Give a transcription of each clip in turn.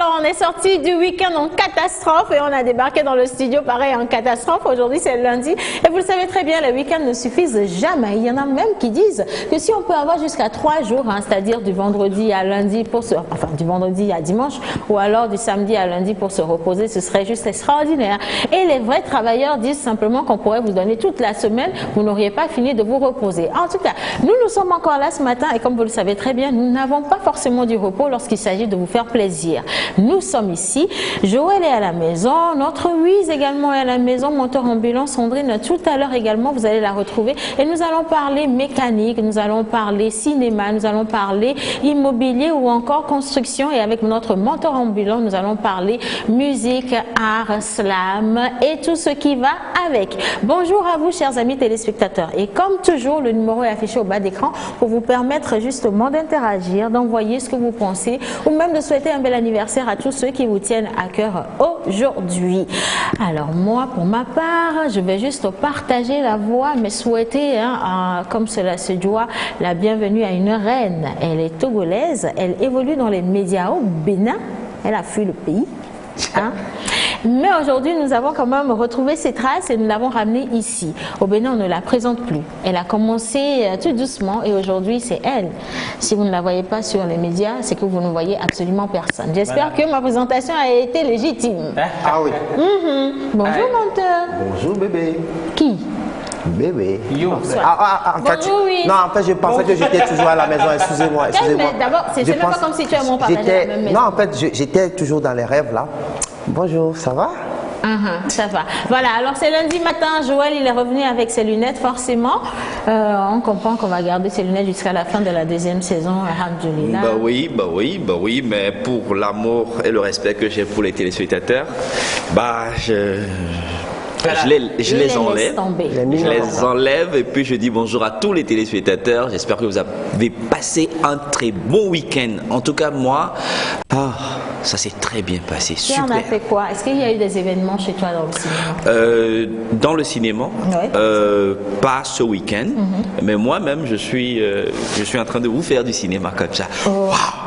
Alors, on est sorti du week-end en catastrophe et on a débarqué dans le studio pareil en catastrophe. Aujourd'hui, c'est lundi. Et vous le savez très bien, les week-ends ne suffisent jamais. Il y en a même qui disent que si on peut avoir jusqu'à 3 jours, c'est-à-dire du vendredi à lundi du vendredi à dimanche, ou alors du samedi à lundi pour se reposer, ce serait juste extraordinaire. Et les vrais travailleurs disent simplement qu'on pourrait vous donner toute la semaine, vous n'auriez pas fini de vous reposer. En tout cas, nous sommes encore là ce matin et comme vous le savez très bien, nous n'avons pas forcément du repos lorsqu'il s'agit de vous faire plaisir. Nous sommes ici, Joël est à la maison, notre Louise également est à la maison, monteur ambulant, Sandrine tout à l'heure également, vous allez la retrouver et nous allons parler mécanique, nous allons parler cinéma, nous allons parler immobilier ou encore construction et avec notre monteur ambulant, nous allons parler musique, art, slam et tout ce qui va avec. Bonjour à vous chers amis téléspectateurs et comme toujours, le numéro est affiché au bas d'écran pour vous permettre justement d'interagir, d'envoyer ce que vous pensez ou même de souhaiter un bel anniversaire à tous ceux qui vous tiennent à cœur aujourd'hui. Alors moi, pour ma part, je vais juste partager la voix, mais souhaiter, comme cela se doit, la bienvenue à une reine. Elle est togolaise, elle évolue dans les médias au Bénin, elle a fui le pays. Mais aujourd'hui, nous avons quand même retrouvé ses traces et nous l'avons ramenée ici. Au Bénin, on ne la présente plus. Elle a commencé tout doucement et aujourd'hui, c'est elle. Si vous ne la voyez pas sur les médias, c'est que vous ne voyez absolument personne. J'espère que ma présentation a été légitime. Ah oui. Bonjour, monteur. Bonjour, bébé. Qui? Bébé. Bonjour, oui. Non, en fait, je pensais que j'étais toujours à la maison. Excusez-moi. D'abord, c'est même pas comme si tu et moi partageais la même maison. Non, en fait, j'étais toujours dans les rêves là. Bonjour, ça va? Ça va. Voilà, alors c'est lundi matin, Joël il est revenu avec ses lunettes forcément. On comprend qu'on va garder ses lunettes jusqu'à la fin de la deuxième saison, alhamdoulilah. Bah oui, mais pour l'amour et le respect que j'ai pour les téléspectateurs, je les enlève et puis je dis bonjour à tous les téléspectateurs. J'espère que vous avez passé un très bon week-end. En tout cas, moi, ça s'est très bien passé. Super. On a fait quoi? Est-ce qu'il y a eu des événements chez toi dans le cinéma? Dans le cinéma, pas ce week-end, mais moi-même, je suis en train de vous faire du cinéma comme ça.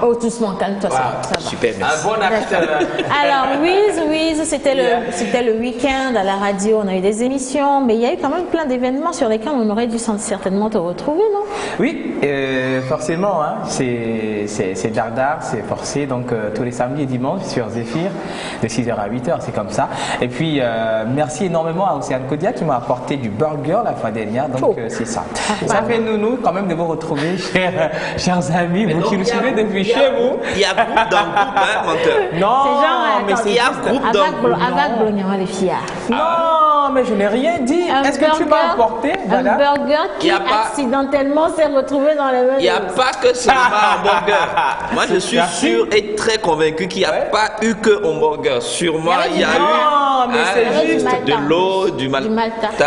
Oh, doucement, calme-toi. Ça va. Super, merci. Un bon appétit. Alors, Wiz, c'était le week-end à la radio. On a eu des émissions, mais il y a eu quand même plein d'événements sur lesquels on aurait dû certainement te retrouver, non? Oui, forcément, c'est dardard, c'est forcé, donc tous les samedis et dimanches sur Zéphyr, de 6h à 8h, c'est comme ça. Et puis, merci énormément à Océane Kodia qui m'a apporté du burger la fois dernière, donc c'est ça. Ça fait nounou quand même de vous retrouver, chers amis, vous qui nous suivez depuis chez vous. Il y a groupe dans le groupe, menteur. Non, mais c'est juste groupe dans le groupe. Avec Blognon, les filles. Non, mais je n'ai rien dit. Est-ce que tu m'as apporté un burger qui accidentellement s'est retrouvé dans les mains? Il n'y a pas que seulement un burger. Moi, je suis sûr et très convaincu qu'il n'y a pas eu que un burger. Sur moi, il y a eu de l'eau, du malta.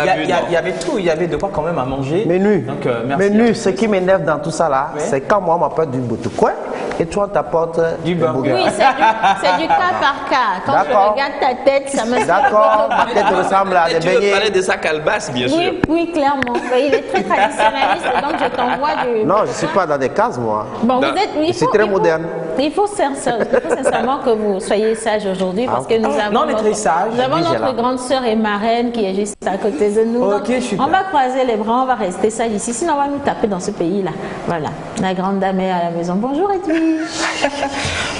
Il y avait tout. Il y avait de quoi quand même à manger. Menu. Donc, merci. Menu, ce qui m'énerve dans tout ça là, c'est quand moi on m'apporte du boutouquois et toi t'apportes du burger. Oui, c'est du cas par cas. Quand je regarde ta tête, ça me semble. D'accord, ma tête ressemble à des beignets. Tu veux parler de sa calebasse, bien sûr. Oui, clairement. Il est très traditionnaliste, donc je t'envoie du... Non, je ne suis pas dans des cases, moi. Bon, vous êtes... Je suis très moderne. Il faut sincèrement que vous soyez sage aujourd'hui parce que nous avons, notre grande sœur et marraine qui est juste à côté de nous. Okay, on va croiser les bras, on va rester sage ici, sinon on va nous taper dans ce pays-là. Voilà, la grande dame est à la maison. Bonjour Edwige.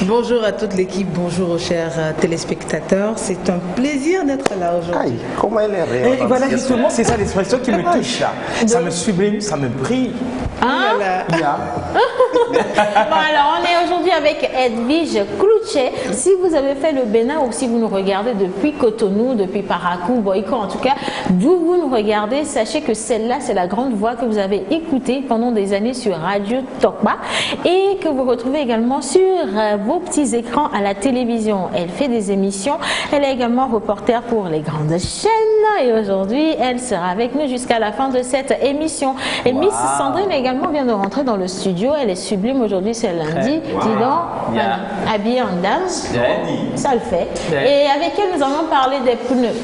Bonjour à toute l'équipe, bonjour aux chers téléspectateurs. C'est un plaisir d'être là aujourd'hui. Comment elle est réelle. Et voilà, justement, c'est ça l'expression qui me touche là. Ça me sublime, ça me brille. Bon, alors on est aujourd'hui avec Edwige Clouchet. Si vous avez fait le Bénin ou si vous nous regardez depuis Cotonou, depuis Parakou, Boyko, en tout cas, d'où vous nous regardez, sachez que celle-là, c'est la grande voix que vous avez écoutée pendant des années sur Radio Tokba et que vous retrouvez également sur vos petits écrans à la télévision. Elle fait des émissions, elle est également reporter pour les grandes chaînes et aujourd'hui, elle sera avec nous jusqu'à la fin de cette émission. Et Miss Sandrine également vient de rentrer dans le studio, elle est sublime aujourd'hui, c'est lundi, dis donc, habillée en dame, ça le fait. Et avec elle, nous allons parler des pneus.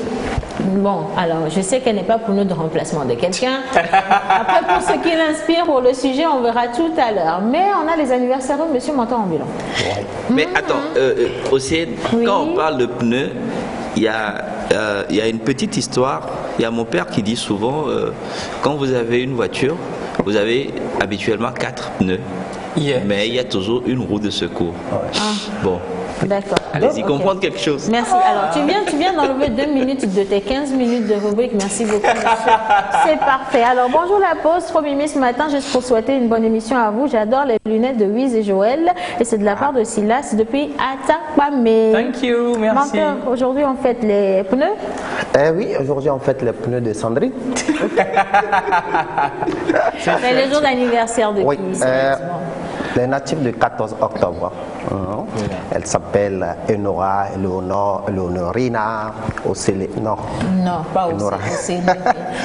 Bon, alors je sais qu'elle n'est pas pour nous de remplacement de quelqu'un. Après, pour ce qui l'inspire pour le sujet, on verra tout à l'heure. Mais on a les anniversaires de Monsieur Mentor Ambulant. Mais attends, Océane, quand on parle de pneus, il y a une petite histoire. Il y a mon père qui dit souvent, quand vous avez une voiture, vous avez habituellement 4 pneus. Mais il y a toujours une roue de secours. Bon. D'accord. Allez-y, comprendre quelque chose. Merci. Alors, tu viens d'enlever 2 minutes de tes 15 minutes de rubrique. Merci beaucoup, monsieur. C'est parfait. Alors, bonjour la pause. Trop mimé ce matin, juste pour souhaiter une bonne émission à vous. J'adore les lunettes de Wiz et Joël. Et c'est de la part de Silas depuis Atakpame. Thank you, merci. Menteur, aujourd'hui, on fête les pneus. Oui, aujourd'hui, on fête les pneus de Sandrine. C'est le jour d'anniversaire de qui, sérieusement? Les natifs du 14 octobre. Elle s'appelle Enora, Eleonorina, non, pas Océlie.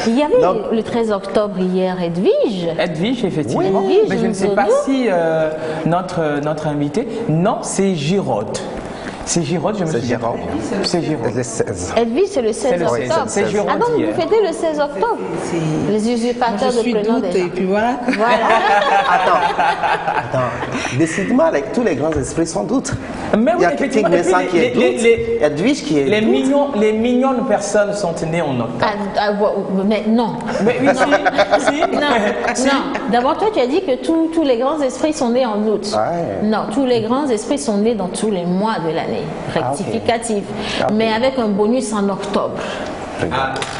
Il y avait le 13 octobre hier, Edwige. Edwige, effectivement. Oui, mais je ne sais pas si notre invité. Non, c'est Giraude. C'est Giraude, je me suis dit. C'est Giraude. Le 16. Edwige, c'est le 16 octobre. C'est Giraude. Ah donc, vous fêtez le 16 octobre? Les usurpateurs de prénom déjà. Et puis voilà. Attends. Décidément, avec tous les grands esprits sans doute. Mais il y a King Vincent qui est doute. Edwige qui est les mignonnes personnes sont nées en octobre. Mais non. Mais oui, si. Non. D'abord, toi, tu as dit que tous les grands esprits sont nés en août. Ouais. Non, tous les grands esprits sont nés dans tous les mois de l'année. Rectificatif. Mais avec un bonus en octobre.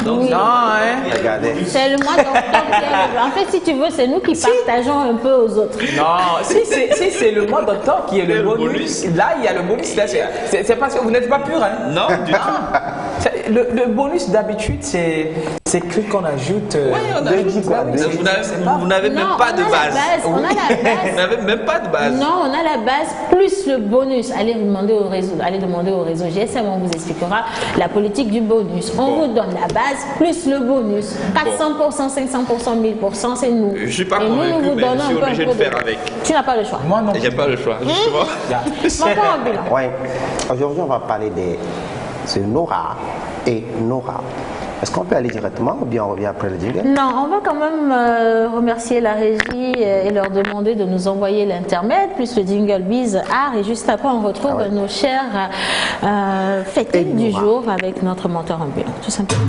Donc, regardez. C'est le mois d'octobre. En fait, si tu veux, c'est nous qui partageons un peu aux autres. Non, si c'est le mois d'octobre qui est le bonus, là, il y a le bonus. C'est parce que vous n'êtes pas pur, hein? Non, du tout. Le bonus d'habitude, c'est que qu'on ajoute. Vous n'avez même pas de base. On a la base. Vous n'avez même pas de base. Non, on a la base plus le bonus. Allez demander au réseau GSM, on vous expliquera la politique du bonus. On vous donne la base plus le bonus. 400%, 500%, 1000%, c'est nous. Je suis pas et convaincu, nous vous mais donnons je suis obligé de faire avec. Tu n'as pas le choix. Moi non. J'ai pas le choix, justement. Mentor Ambulant. Oui. Aujourd'hui, on va parler de Nora et Nora. Est-ce qu'on peut aller directement ou bien on revient après le jingle? Non, on va quand même remercier la régie et leur demander de nous envoyer l'intermède, plus le jingle Biz Art. Et juste après, on retrouve nos chers fêtés du jour avec notre menteur ambulant, tout simplement.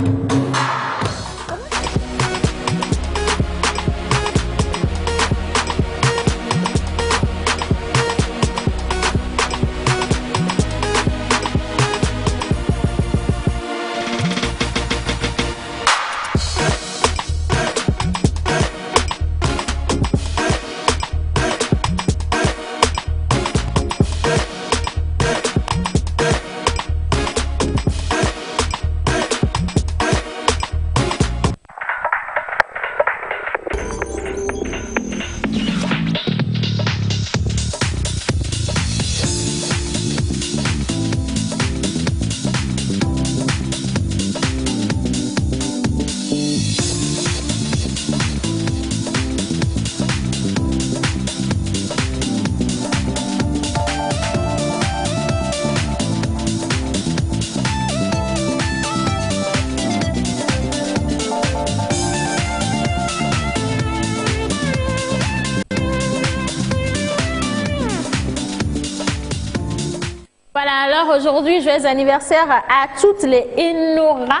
Voilà, alors aujourd'hui, joyeux anniversaire à toutes les Enora.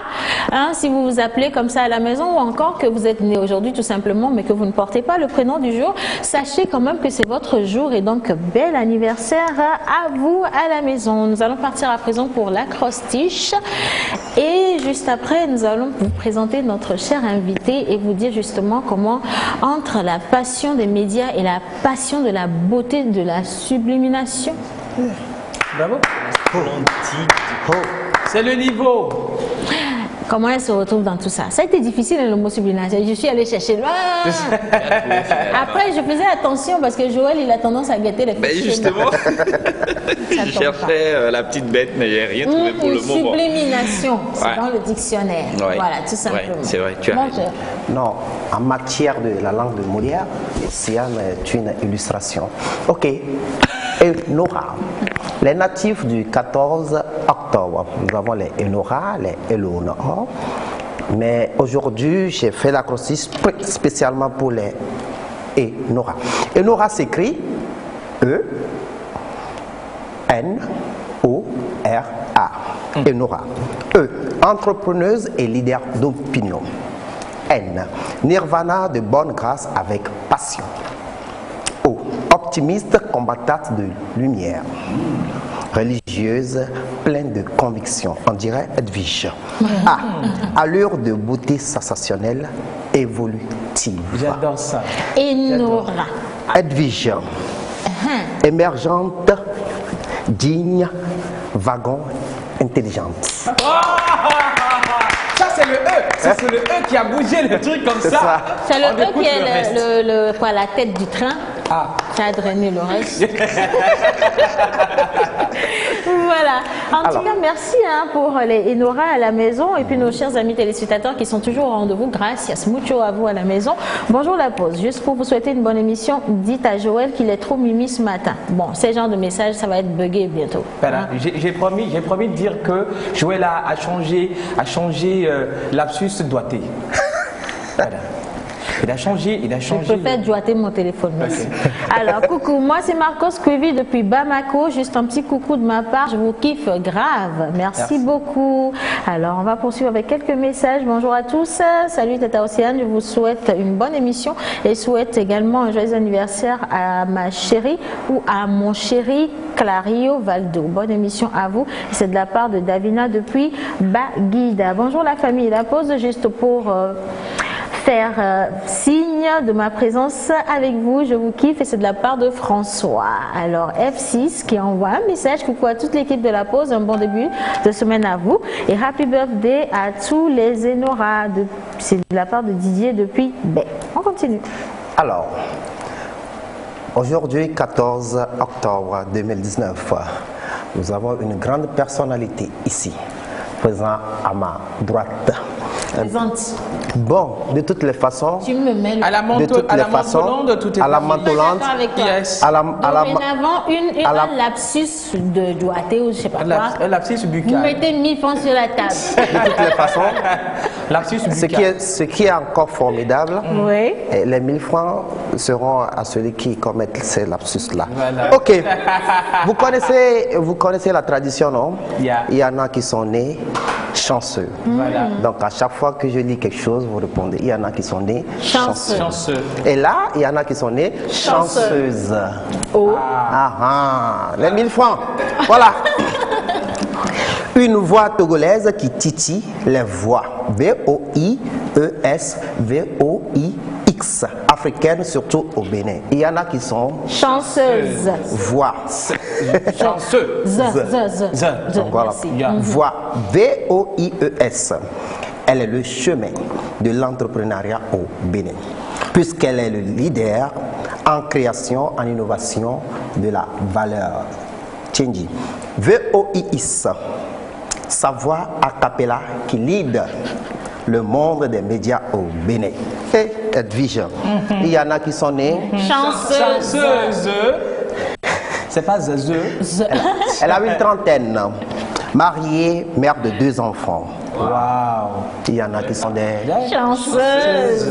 Si vous vous appelez comme ça à la maison ou encore que vous êtes né aujourd'hui tout simplement, mais que vous ne portez pas le prénom du jour, sachez quand même que c'est votre jour et donc bel anniversaire à vous à la maison. Nous allons partir à présent pour l'acrostiche et juste après, nous allons vous présenter notre cher invité et vous dire justement comment entre la passion des médias et la passion de la beauté de la sublimination. Bravo. C'est le niveau. Comment elle se retrouve dans tout ça? Ça a été difficile le mot sublimination. Je suis allée chercher loin. Après, je faisais attention parce que Joël, il a tendance à guetter les Mais justement, je cherchais la petite bête, mais j'ai rien trouvé pour le moment. Sublimination, c'est dans le dictionnaire. Voilà, tout simplement. C'est vrai, tu as raison. Non, en matière de la langue de Molière, Siam est une illustration. Ok. Et Nora. Les natifs du 14 octobre, nous avons les Enora, les Eleonora, l'émission. Mais aujourd'hui, j'ai fait l'acrostic spécialement pour les Enora. Enora s'écrit E-N-O-R-A. Enora. E, entrepreneuse et leader d'opinion. N, nirvana de bonne grâce avec passion. O, optimiste, combattante de lumière. Religieuse, pleine de conviction, on dirait Edwige. A, allure de beauté sensationnelle, évolutive. J'adore ça. Enora. Edwige, émergente, digne, wagon, intelligente. Ça, c'est le E. C'est le E qui a bougé le truc comme ça. C'est le On E écoute qui est le reste. la tête du train. Ah. Ça a drainé le reste. Voilà. En tout cas, merci pour les Enora à la maison et puis nos chers amis téléspectateurs qui sont toujours au rendez-vous. Gracias mucho à vous à la maison. Bonjour la pause. Juste pour vous souhaiter une bonne émission, dites à Joël qu'il est trop mimi ce matin. Bon, ce genre de message, ça va être buggé bientôt. Voilà. J'ai promis de dire que Joël a changé lapsus doigté. Voilà. Il a changé. Je préfère doigter mon téléphone. Merci. Alors, coucou, moi c'est Marcos Cuevi depuis Bamako. Juste un petit coucou de ma part. Je vous kiffe grave. Merci beaucoup. Alors, on va poursuivre avec quelques messages. Bonjour à tous. Salut Tata Océane. Je vous souhaite une bonne émission et souhaite également un joyeux anniversaire à ma chérie ou à mon chéri Clario Valdo. Bonne émission à vous. C'est de la part de Davina depuis Baguida. Bonjour la famille. La pause juste pour faire signe de ma présence avec vous. Je vous kiffe et c'est de la part de François. Alors F6 qui envoie un message. Coucou à toute l'équipe de la pause. Un bon début de semaine à vous. Et happy birthday à tous les Enora. C'est de la part de Didier depuis B. On continue. Alors, aujourd'hui, 14 octobre 2019, nous avons une grande personnalité ici, présent à ma droite. Présente. Bon, de toutes les façons, Tu me mets le... À la mentolande, tout est à la parfait. mentolande, avec toi. Yes. Dorénavant, un lapsus de doigté ou je sais pas quoi. Un lapsus Vous buccal. mettez 1000 francs sur la table. de toutes les façons, Lapsus ce buccal. qui est encore formidable, Oui. et les 1000 francs seront à celui qui commet ces lapsus-là. Voilà. Ok, vous connaissez la tradition, non? Yeah. Il y en a qui sont nés chanceux. Voilà. Donc à chaque fois que je lis quelque chose, vous répondez. Il y en a qui sont nés Chanceux. Chanceux. Et là, il y en a qui sont nés chanceuses. Oh. Les 1000 francs. Voilà. Une voix togolaise qui titille les voix. V-O-I-E-S, V-O-I-X. Africaine, surtout au Bénin. Il y en a qui sont Chanceuse. voix. Chanceux. Donc voilà. Merci. Yeah. Voix. V-O-I-E-S. Elle est le chemin de l'entrepreneuriat au Bénin, puisqu'elle est le leader en création, en innovation de la valeur. Tchenji. V-O-I-S. Sa voix a cappella qui lead le monde des médias au Bénin. Et Edwige. Il y en a qui sont nés. Chanceuse. Chanceuse. C'est pas zezeux. Elle a une trentaine. Mariée, mère de 2 enfants. Waouh. Il y en a qui sont des... Chanceuse.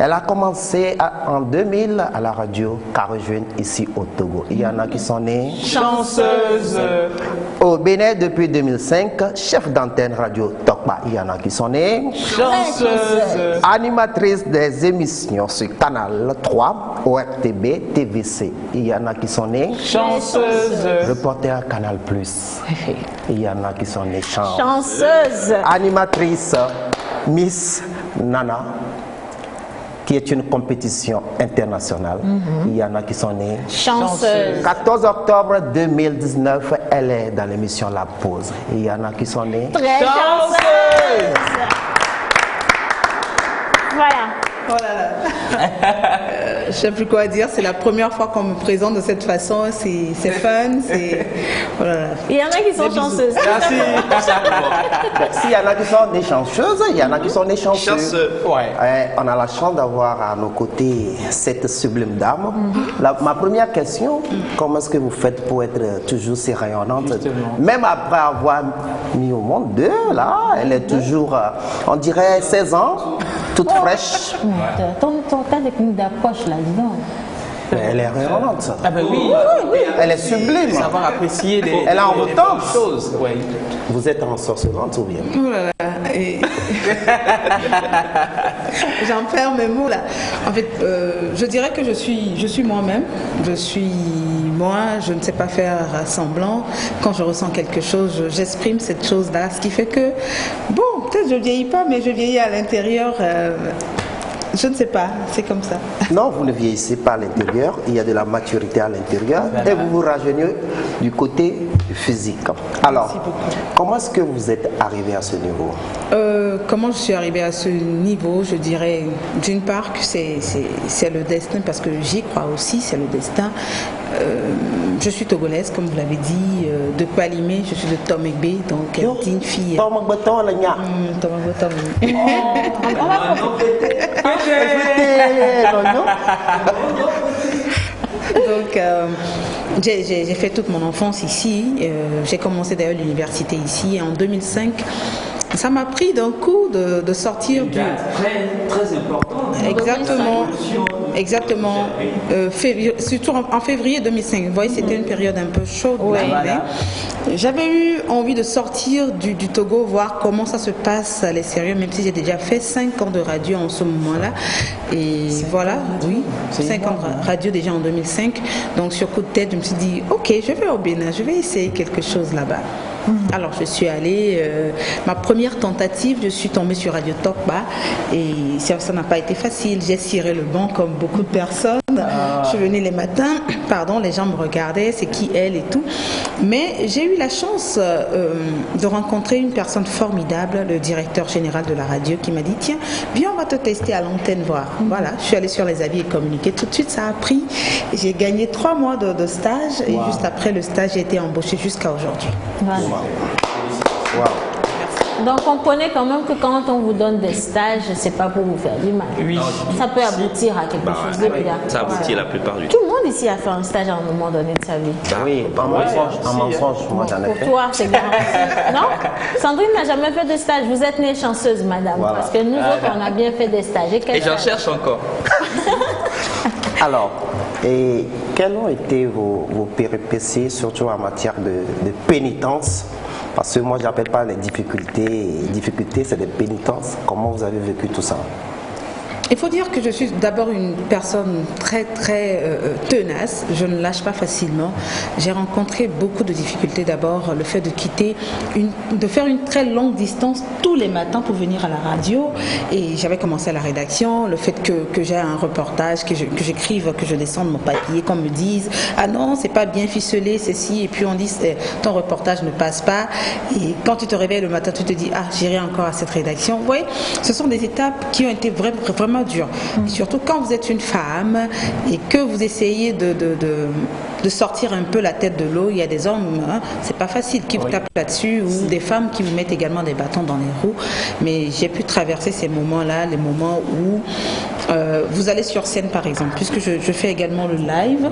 Elle a commencé en 2000 à la radio Carojeune ici au Togo. Il y en a qui sont nés Chanceuse. au Bénin depuis 2005, chef d'antenne radio Tokba. Il y en a qui sont nés Chanceuse. animatrice des émissions sur Canal 3, ORTB, TVC. Il y en a qui sont nés Chanceuse. reporter Canal+. Il y en a qui sont nés Chanceuse. animatrice Miss Nana, qui est une compétition internationale. Il y en a qui sont nés. Chanceuse. 14 octobre 2019, elle est dans l'émission La Pause. Il y en a qui sont nés. Très chanceuse. Voilà. Oh là là. Je sais plus quoi dire. C'est la première fois qu'on me présente de cette façon. C'est fun. Oh là là. Il y en a qui sont chanceuses. Merci. S'il y en a qui sont des chanceuses, il y en a qui sont des chanceux. Ouais. On a la chance d'avoir à nos côtés cette sublime dame. Ma première question, comment est-ce que vous faites pour être toujours si rayonnante? Justement. Même après avoir mis au monde deux, là, elle est toujours, on dirait 16 ans, toute fraîche. Ta technique d'approche là-dedans. Mais elle est rayonnante. Ah ben oui. Elle est sublime. Savoir apprécier les Elle a en les temps. bonnes choses. Ouais. Vous êtes en sorcelante ou bien? Oh là là. Et... J'en perds mes mots là. En fait, je dirais que je suis moi-même. Je suis moi. Je ne sais pas faire semblant. Quand je ressens quelque chose, j'exprime cette chose-là. Ce qui fait que, bon, peut-être je vieillis pas, mais je vieillis à l'intérieur. Je ne sais pas, c'est comme ça. Non, vous ne vieillissez pas à l'intérieur, il y a de la maturité à l'intérieur et vous vous rajeunissez du côté physique. Alors, comment est-ce que vous êtes arrivé à ce niveau? Comment je suis arrivée à ce niveau? Je dirais d'une part que c'est le destin, parce que j'y crois aussi, c'est le destin. Je suis togolaise, comme vous l'avez dit, de Palimé, je suis de Tomegbe, donc une fille. Donc, j'ai fait toute mon enfance ici. J'ai commencé d'ailleurs l'université ici. Et en 2005, ça m'a pris d'un coup de sortir du... Très important. Exactement. Surtout en février 2005. Vous voyez, c'était une période un peu chaude. J'avais eu envie de sortir du Togo, voir comment ça se passe à l'extérieur, même si j'ai déjà fait 5 ans de radio en ce moment-là. Et voilà, oui, 5 ans de radio déjà en 2005. Donc sur coup de tête, je me suis dit, ok, je vais au Bénin, je vais essayer quelque chose là-bas. Alors je suis allée, ma première tentative, je suis tombée sur Radio Tokba et ça n'a pas été facile. J'ai ciré le banc comme beaucoup de personnes. Je suis venue les matins, les gens me regardaient, c'est qui elle et tout. Mais j'ai eu la chance de rencontrer une personne formidable, le directeur général de la radio, qui m'a dit, tiens, viens, on va te tester à l'antenne voir. Voilà, je suis allée sur les avis et communiquer. Tout de suite, ça a pris. J'ai gagné 3 mois de stage et juste après le stage, j'ai été embauchée jusqu'à aujourd'hui. Voilà. Donc on connaît quand même que quand on vous donne des stages, c'est pas pour vous faire du mal. Oui. Ça peut aboutir à quelque chose de bien. Ça aboutit la plupart du temps. Tout le monde ici a fait un stage à un moment donné de sa vie. Oui, en mensonge, moi j'en ai Pour fait. toi, c'est garanti. Non? Sandrine n'a jamais fait de stage. Vous êtes née chanceuse, madame. Voilà. Parce que nous autres, on a bien fait des stages. Et j'en cherche encore. Alors, et quelles ont été vos péripéties, surtout en matière de pénitence? Parce que moi, je n'appelle pas les difficultés. Difficultés, c'est des pénitences. Comment vous avez vécu tout ça? Il faut dire que je suis d'abord une personne très tenace, je ne lâche pas facilement. J'ai rencontré beaucoup de difficultés. D'abord le fait de quitter, de faire une très longue distance tous les matins pour venir à la radio, et j'avais commencé à la rédaction. Le fait que j'ai un reportage, que j'écrive, que je descende mon papier, qu'on me dise ah non c'est pas bien ficelé ceci, et puis on dit ton reportage ne passe pas, et quand tu te réveilles le matin tu te dis ah j'irai encore à cette rédaction. Vous voyez, ce sont des étapes qui ont été vraiment dur. Surtout quand vous êtes une femme et que vous essayez de sortir un peu la tête de l'eau. Il y a des hommes, c'est pas facile, qui vous tapent là-dessus, ou des femmes qui vous mettent également des bâtons dans les roues. Mais j'ai pu traverser ces moments-là, les moments où vous allez sur scène par exemple, puisque je fais également le live.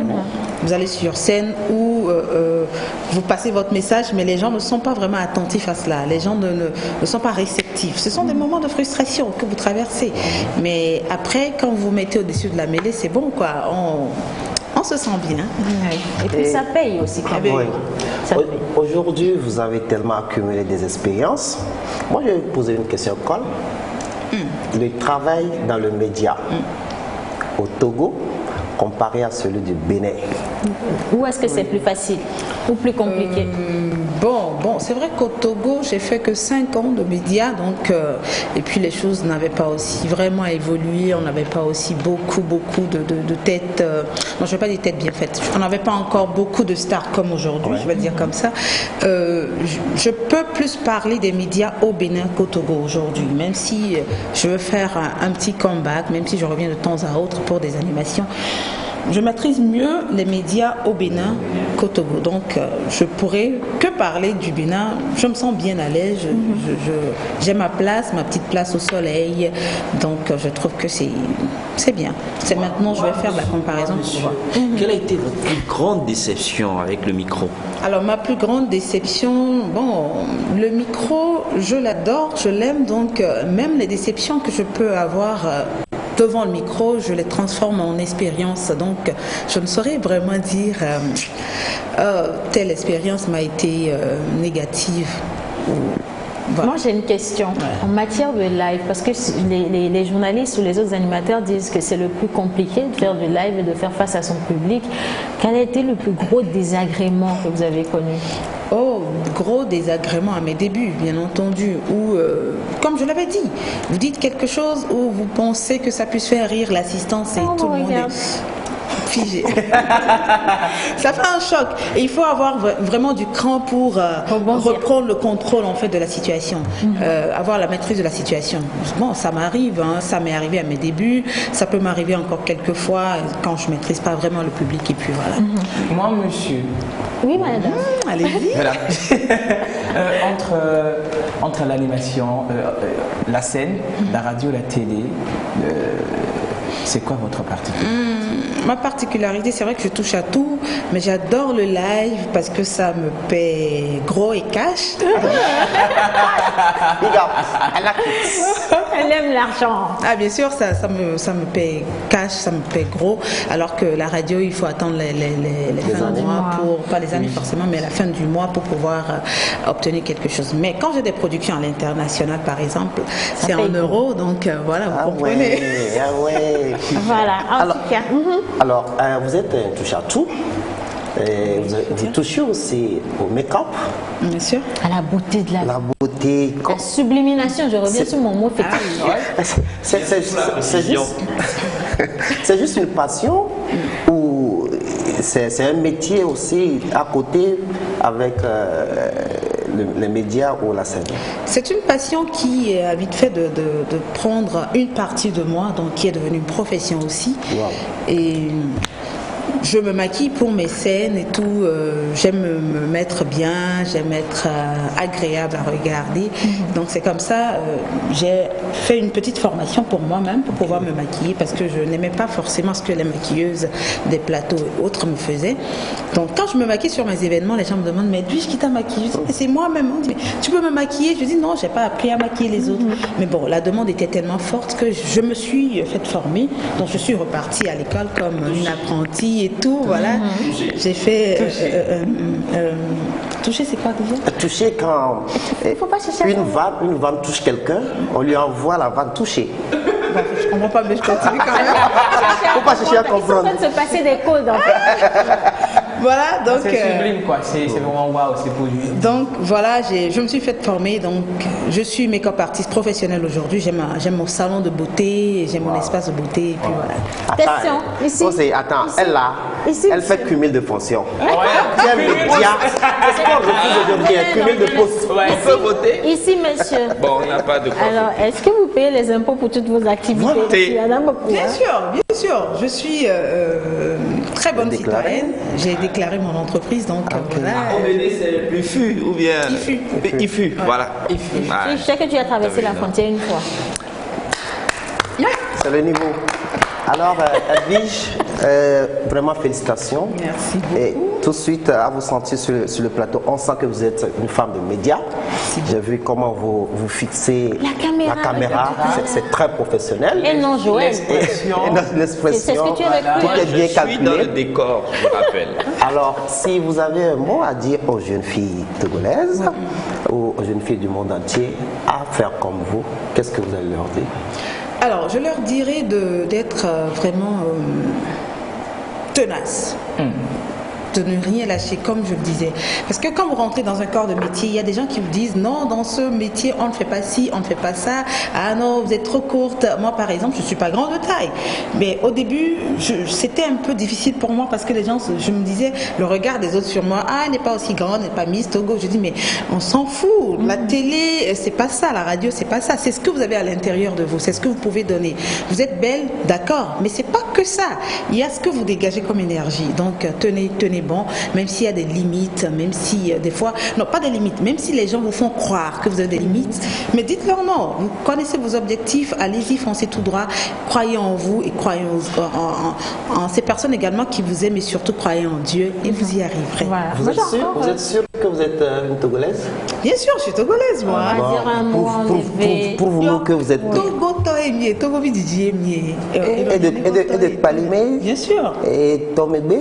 Vous allez sur scène où vous passez votre message, mais les gens ne sont pas vraiment attentifs à cela. Les gens ne sont pas réceptifs. Ce sont des moments de frustration que vous traversez. Mais après, quand vous vous mettez au-dessus de la mêlée, c'est bon, quoi. On se sent bien. Et puis ça paye aussi quand même. Oui. Ça paye. Aujourd'hui, vous avez tellement accumulé des expériences. Moi, je vais vous poser une question, Cole. Le travail dans le média au Togo, comparé à celui du Bénin. Où est-ce que c'est plus facile ou plus compliqué? Bon, c'est vrai qu'au Togo, j'ai fait que 5 ans de médias, donc, et puis les choses n'avaient pas aussi vraiment évolué, on n'avait pas aussi beaucoup de têtes, non, je ne veux pas dire têtes bien faites, on n'avait pas encore beaucoup de stars comme aujourd'hui, je vais dire comme ça. Je peux plus parler des médias au Bénin qu'au Togo aujourd'hui, même si je veux faire un petit comeback, même si je reviens de temps à autre pour des animations. Je maîtrise mieux les médias au Bénin qu'au Togo. Donc, je pourrais que parler du Bénin. Je me sens bien à l'aise. J'ai ma place, ma petite place au soleil. Donc, je trouve que c'est bien. C'est maintenant, je vais faire la comparaison pour voir. Quelle a été votre plus grande déception avec le micro? Alors, ma plus grande déception, bon, le micro, je l'adore, je l'aime. Donc, même les déceptions que je peux avoir devant le micro, je les transforme en expérience. Donc, je ne saurais vraiment dire telle expérience m'a été négative. Voilà. Moi, j'ai une question. En matière de live, parce que les journalistes ou les autres animateurs disent que c'est le plus compliqué de faire du live et de faire face à son public. Quel a été le plus gros désagrément que vous avez connu? Oh, gros désagrément à mes débuts, bien entendu, où, comme je l'avais dit, vous dites quelque chose où vous pensez que ça puisse faire rire l'assistance et tout le monde est figé. Ça fait un choc. Et il faut avoir vraiment du cran pour reprendre le contrôle en fait de la situation, avoir la maîtrise de la situation. Bon, ça m'arrive, hein, ça m'est arrivé à mes débuts, ça peut m'arriver encore quelques fois quand je maîtrise pas vraiment le public et puis voilà. Moi, monsieur. Oui, madame. Allez-y. Voilà. Entre l'animation, la scène, la radio, la télé, c'est quoi votre particularité? Ma particularité, c'est vrai que je touche à tout, mais j'adore le live parce que ça me paie gros et cash. Elle aime l'argent. Ah, bien sûr, ça me paie cash, ça me paie gros, alors que la radio, il faut attendre les fins du mois pas les années forcément, mais la fin du mois pour pouvoir obtenir quelque chose. Mais quand j'ai des productions à l'international, par exemple, c'est en euros, donc voilà, vous comprenez. Voilà, en tout cas. Alors, vous êtes un touche-à-tout. Vous touchez aussi au make-up. Bien sûr. À la beauté de la beauté. La sublimination, je reviens sur mon mot fétiche. C'est juste une passion ou c'est un métier aussi à côté avec les médias ou la scène? C'est une passion qui a vite fait de prendre une partie de moi, donc qui est devenue une profession aussi. Wow. Et je me maquille pour mes scènes et tout. J'aime me mettre bien, j'aime être agréable à regarder. Donc c'est comme ça, j'ai fait une petite formation pour moi-même pour pouvoir me maquiller parce que je n'aimais pas forcément ce que les maquilleuses des plateaux et autres me faisaient. Donc quand je me maquille sur mes événements, les gens me demandent mais d'où-je qui t'a maquillée? Je dis mais c'est moi-même. On dit, tu peux me maquiller? Je dis non, j'ai pas appris à maquiller les autres. Mais bon, la demande était tellement forte que je me suis fait former. Donc je suis repartie à l'école comme une apprentie et tout, voilà. J'ai fait toucher, c'est quoi déjà? Toucher quand une vanne touche quelqu'un, on lui envoie la vanne touchée. Bon, je comprends pas, mais je continue quand même. Faut pas chercher à comprendre. Ils sont en train de se passer des codes en fait. Voilà, donc c'est sublime quoi, c'est vraiment waouh, c'est pour lui. Donc voilà, je me suis fait former, donc je suis make-up artiste professionnelle aujourd'hui. J'aime mon salon de beauté, j'aime mon espace de beauté et puis voilà. Question ici. Attends, ici. Elle fait cumul de fonctions. Quel média? Est-ce qu'on refuse aujourd'hui un cumul de postes? On peut voter? Ici, monsieur. Bon, on n'a pas de quoi. Alors, est-ce que vous payez les impôts pour toutes vos activités? Voter. Bien sûr. Je suis très bonne citoyenne. J'ai déclaré mon entreprise, donc voilà. C'est IFU ou bien IFU, voilà. Je sais que tu as traversé la frontière une fois. C'est le niveau. Alors, Edwige, vraiment félicitations. Merci beaucoup. Et tout de suite, à vous sentir sur le plateau, on sent que vous êtes une femme de médias. J'ai vu comment vous fixez la caméra. C'est très professionnel. Et non, Joël. L'expression, tout est bien calculé. Je suis dans le décor, je vous rappelle. Alors, si vous avez un mot à dire aux jeunes filles togolaises ou aux jeunes filles du monde entier à faire comme vous, qu'est-ce que vous allez leur dire? Alors, je leur dirais d'être vraiment tenace. de ne rien lâcher, comme je le disais. Parce que quand vous rentrez dans un corps de métier, il y a des gens qui vous disent non, dans ce métier, on ne fait pas ci, on ne fait pas ça. Ah non, vous êtes trop courte. Moi, par exemple, je ne suis pas grande de taille. Mais au début, c'était un peu difficile pour moi parce que les gens, je me disais, le regard des autres sur moi, ah, elle n'est pas aussi grande, elle n'est pas Miss Togo. Je dis, mais on s'en fout. La télé, c'est pas ça. La radio, c'est pas ça. C'est ce que vous avez à l'intérieur de vous. C'est ce que vous pouvez donner. Vous êtes belle, d'accord, mais c'est pas que ça. Il y a ce que vous dégagez comme énergie. Donc, tenez bon, même s'il y a des limites, même si des fois, non, pas des limites, même si les gens vous font croire que vous avez des limites, mais dites-leur non. Vous connaissez vos objectifs, allez-y, foncez tout droit, croyez en vous et croyez en ces personnes également qui vous aiment et surtout croyez en Dieu et vous y arriverez. Voilà. Vous êtes sûr que vous êtes une Togolaise? Bien sûr, je suis togolaise, moi. On va dire un mot en effet. Prouvez-nous que vous êtes... Togo Toemie, Togo Bidiji Emie. Et de Palimé? Bien sûr. Et Tomebe?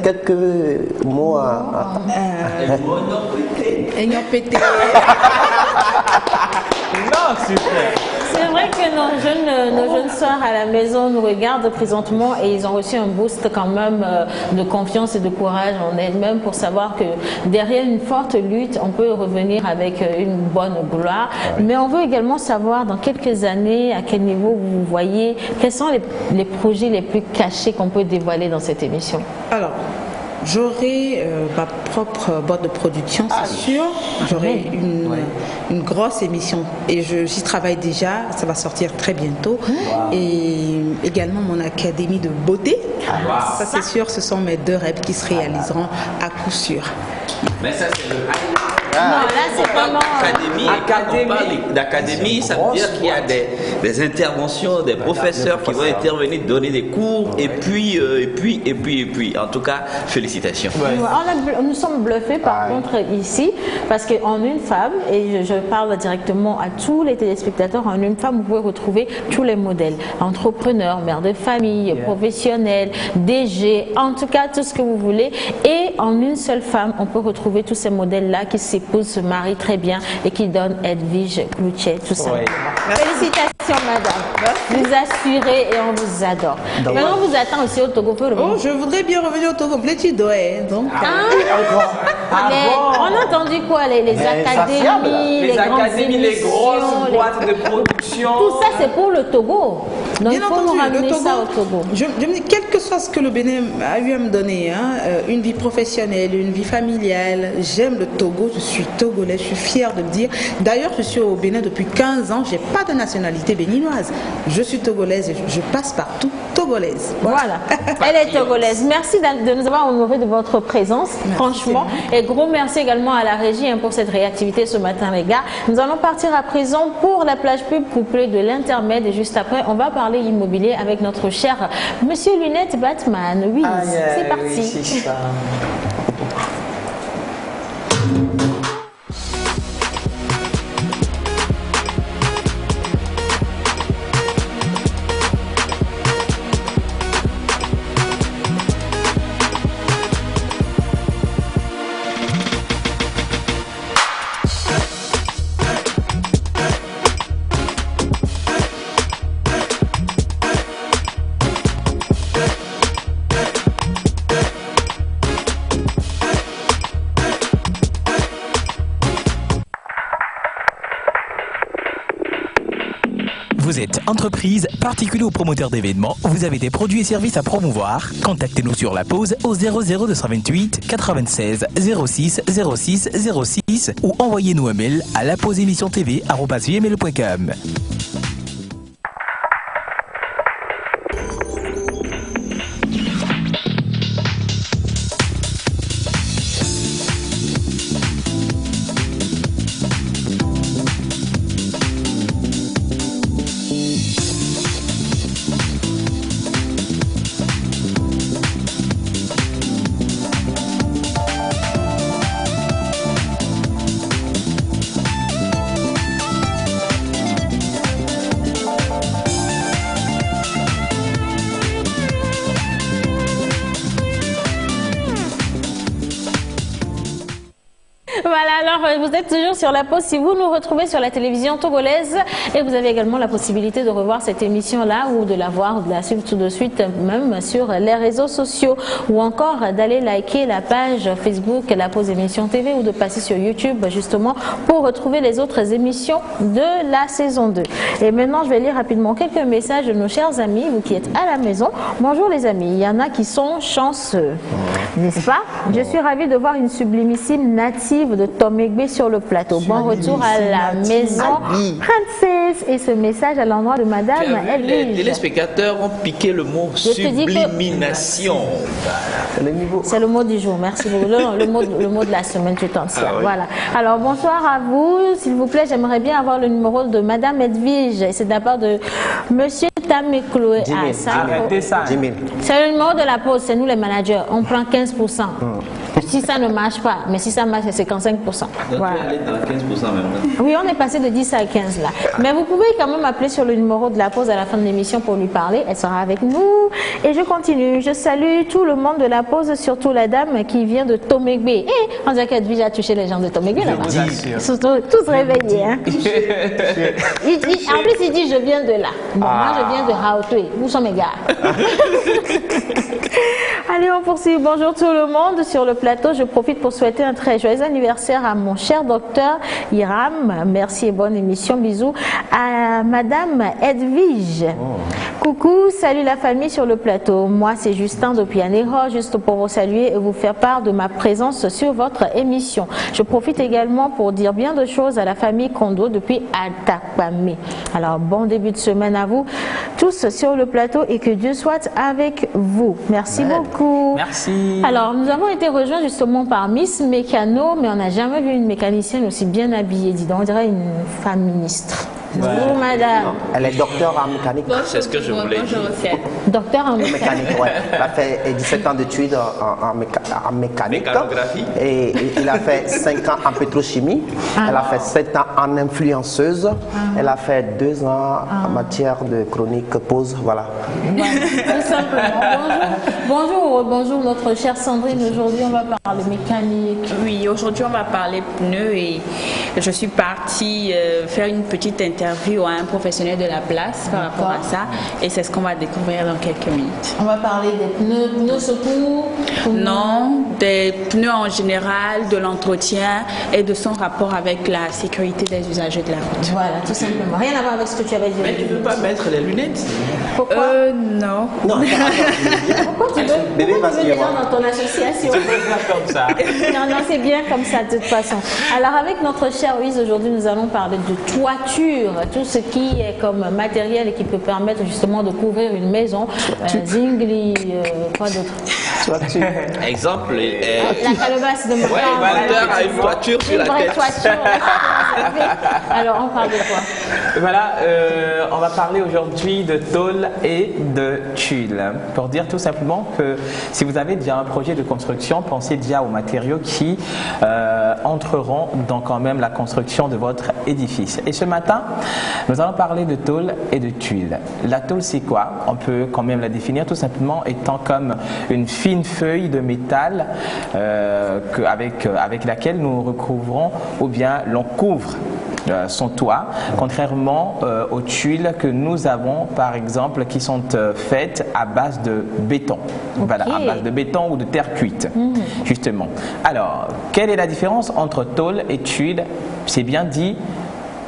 Quelques mots à... Ayant pété. Non, super. C'est vrai que nos jeunes sœurs à la maison nous regardent présentement et ils ont reçu un boost quand même de confiance et de courage en elles-mêmes pour savoir que derrière une forte lutte, on peut revenir avec une bonne gloire. Ouais. Mais on veut également savoir dans quelques années à quel niveau vous voyez, quels sont les projets les plus cachés qu'on peut dévoiler dans cette émission. Alors, j'aurai ma propre boîte de production, c'est sûr. J'aurai une grosse émission et j'y travaille déjà. Ça va sortir très bientôt. Wow. Et également mon académie de beauté. Wow. Ça, c'est sûr, ce sont mes 2 rêves qui se réaliseront à coup sûr. Mais ça, c'est le... Non, là, c'est vraiment... D'académie, ça veut dire qu'il y a des interventions, des professeurs qui vont intervenir, donner des cours, et puis. En tout cas, félicitations. Ouais. Nous sommes bluffés par contre ici, parce qu'en une femme, et je parle directement à tous les téléspectateurs, en une femme, vous pouvez retrouver tous les modèles. Entrepreneurs, mères de famille, professionnels, DG, en tout cas, tout ce que vous voulez. Et en une seule femme, on peut retrouver tous ces modèles-là qui s'épousent, se marient très bien et qui donnent Edwige Cloutier, tout ça. Ouais. Félicitations, madame. Vous assurez et on vous adore. Maintenant, on vous attend aussi au Togo. Je voudrais bien revenir au Togo. Donc, mais on a entendu quoi? Les académies, les académies, les grosses boîtes de production. Tout ça, c'est pour le Togo. Donc, il faut nous ramener ça au Togo. Je me dis, quel que soit ce que le Bénin a eu à me donner, une vie professionnelle, une vie familiale, j'aime le Togo, je suis togolais, je suis fière de le dire. D'ailleurs, je suis au Bénin depuis 15 ans, je n'ai pas de nationalité béninoise. Je suis togolaise et je passe partout togolaise. Voilà. Elle est togolaise. Merci de nous avoir honoré de votre présence, franchement. Et gros merci également à la régie pour cette réactivité ce matin, les gars. Nous allons partir à présent pour la plage pub couplée de l'intermède. Et juste après, on va parler immobilier avec notre cher Monsieur Lunette Batman. Oui, c'est parti. Oui, c'est ça. Vous êtes entreprise, particulier ou promoteur d'événements, vous avez des produits et services à promouvoir. Contactez-nous sur la pause au 00228 96 06 06 06 ou envoyez-nous un mail à lapauseémissiontv@gmail.com. Alors, vous êtes toujours sur la pause si vous nous retrouvez sur la télévision togolaise et vous avez également la possibilité de revoir cette émission-là ou de la voir ou de la suivre tout de suite même sur les réseaux sociaux ou encore d'aller liker la page Facebook La Pause Émission TV ou de passer sur YouTube justement pour retrouver les autres émissions de la saison 2. Et maintenant, je vais lire rapidement quelques messages de nos chers amis, vous qui êtes à la maison. Bonjour les amis, il y en a qui sont chanceux, n'est-ce pas? Je suis ravie de voir une sublimissime native de Tomegbe sur le plateau. Bon retour à la maison, princesse. Et ce message à l'endroit de Madame Edwige. Les téléspectateurs ont piqué le mot sublimination. C'est le mot du jour, merci beaucoup. Le mot de la semaine tout entière. Ah, oui. Voilà. Alors bonsoir à vous, s'il vous plaît, j'aimerais bien avoir le numéro de Madame Edwige. Et c'est d'abord de Monsieur Tamekloé. Arrêtez ça. C'est le numéro de la pause, c'est nous les managers. On prend 15%. Si ça ne marche pas, mais si ça marche, c'est 55%. Donc voilà. tu es allé dans 15% même. Oui, on est passé de 10 à 15 là. Mais vous pouvez quand même appeler sur le numéro de la pause à la fin de l'émission pour lui parler. Elle sera avec nous. Et je continue. Je salue tout le monde de la pause, surtout la dame qui vient de Tomegbe. Et on dirait qu'Edwige a touché les gens de Tomegbe là-bas. Ils sont tous réveillés. Hein. En plus, il dit je viens de là. Bon, moi, je viens de Hautoué. Où sont mes gars? Allez, on poursuit. Bonjour tout le monde sur le plateau. Je profite pour souhaiter un très joyeux anniversaire à mon cher docteur Hiram. Merci et bonne émission. Bisous à Madame Edwige. Coucou, salut la famille sur le plateau. Moi, c'est Justin de Pianero, juste pour vous saluer et vous faire part de ma présence sur votre émission. Je profite également pour dire bien de choses à la famille Kondo depuis Atakpame. Alors, bon début de semaine à vous tous sur le plateau et que Dieu soit avec vous. Merci beaucoup. Merci. Alors, nous avons été rejoints justement par Miss Mécano, mais on n'a jamais vu une mécanicienne aussi bien habillée. Dis donc, on dirait une femme ministre. Bonjour madame. Elle est docteur en mécanique. C'est ce que je voulais dire. Docteur en mécanique. Ouais. Elle a fait 17 ans d'études en mécanique. Mécanographie. Et il a fait 5 ans en pétrochimie. Elle a fait 7 ans en influenceuse. Elle a fait 2 ans en matière de chronique pause. Voilà. Tout simplement. Bonjour notre chère Sandrine. Aujourd'hui, on va parler mécanique. Oui, aujourd'hui, on va parler pneus et je suis partie faire une petite interview à un professionnel de la place par rapport à ça et c'est ce qu'on va découvrir dans quelques minutes. On va parler des pneus secours. Non, des pneus en général, de l'entretien et de son rapport avec la sécurité des usagers de la route. Voilà, tout simplement. Rien à voir avec ce que tu avais dit. Mais tu ne veux pas mettre les lunettes? Pourquoi Non. Non, Pourquoi tu veux bébé va des gens dans ton association? Comme ça. Non, c'est bien comme ça de toute façon. Alors avec notre chère Louise, aujourd'hui nous allons parler de toiture, tout ce qui est comme matériel et qui peut permettre justement de couvrir une maison. Zingli, quoi d'autre? Exemple, la calebasse de mon ouais, Walter a une toiture sur la tête. Toiture. Alors on parle de quoi? Voilà, on va parler aujourd'hui de tôle et de tuiles. Pour dire tout simplement que si vous avez déjà un projet de construction, pensez déjà aux matériaux qui entreront dans quand même la construction de votre édifice. Et ce matin, nous allons parler de tôle et de tuiles. La tôle, c'est quoi? On peut quand même la définir tout simplement étant comme une fine feuille de métal avec laquelle nous recouvrons ou bien l'on couvre son toit, contrairement aux tuiles que nous avons par exemple qui sont faites à base de béton. Voilà, à base de béton ou de terre cuite, justement. Alors, quelle est la différence entre tôle et tuile? C'est bien dit,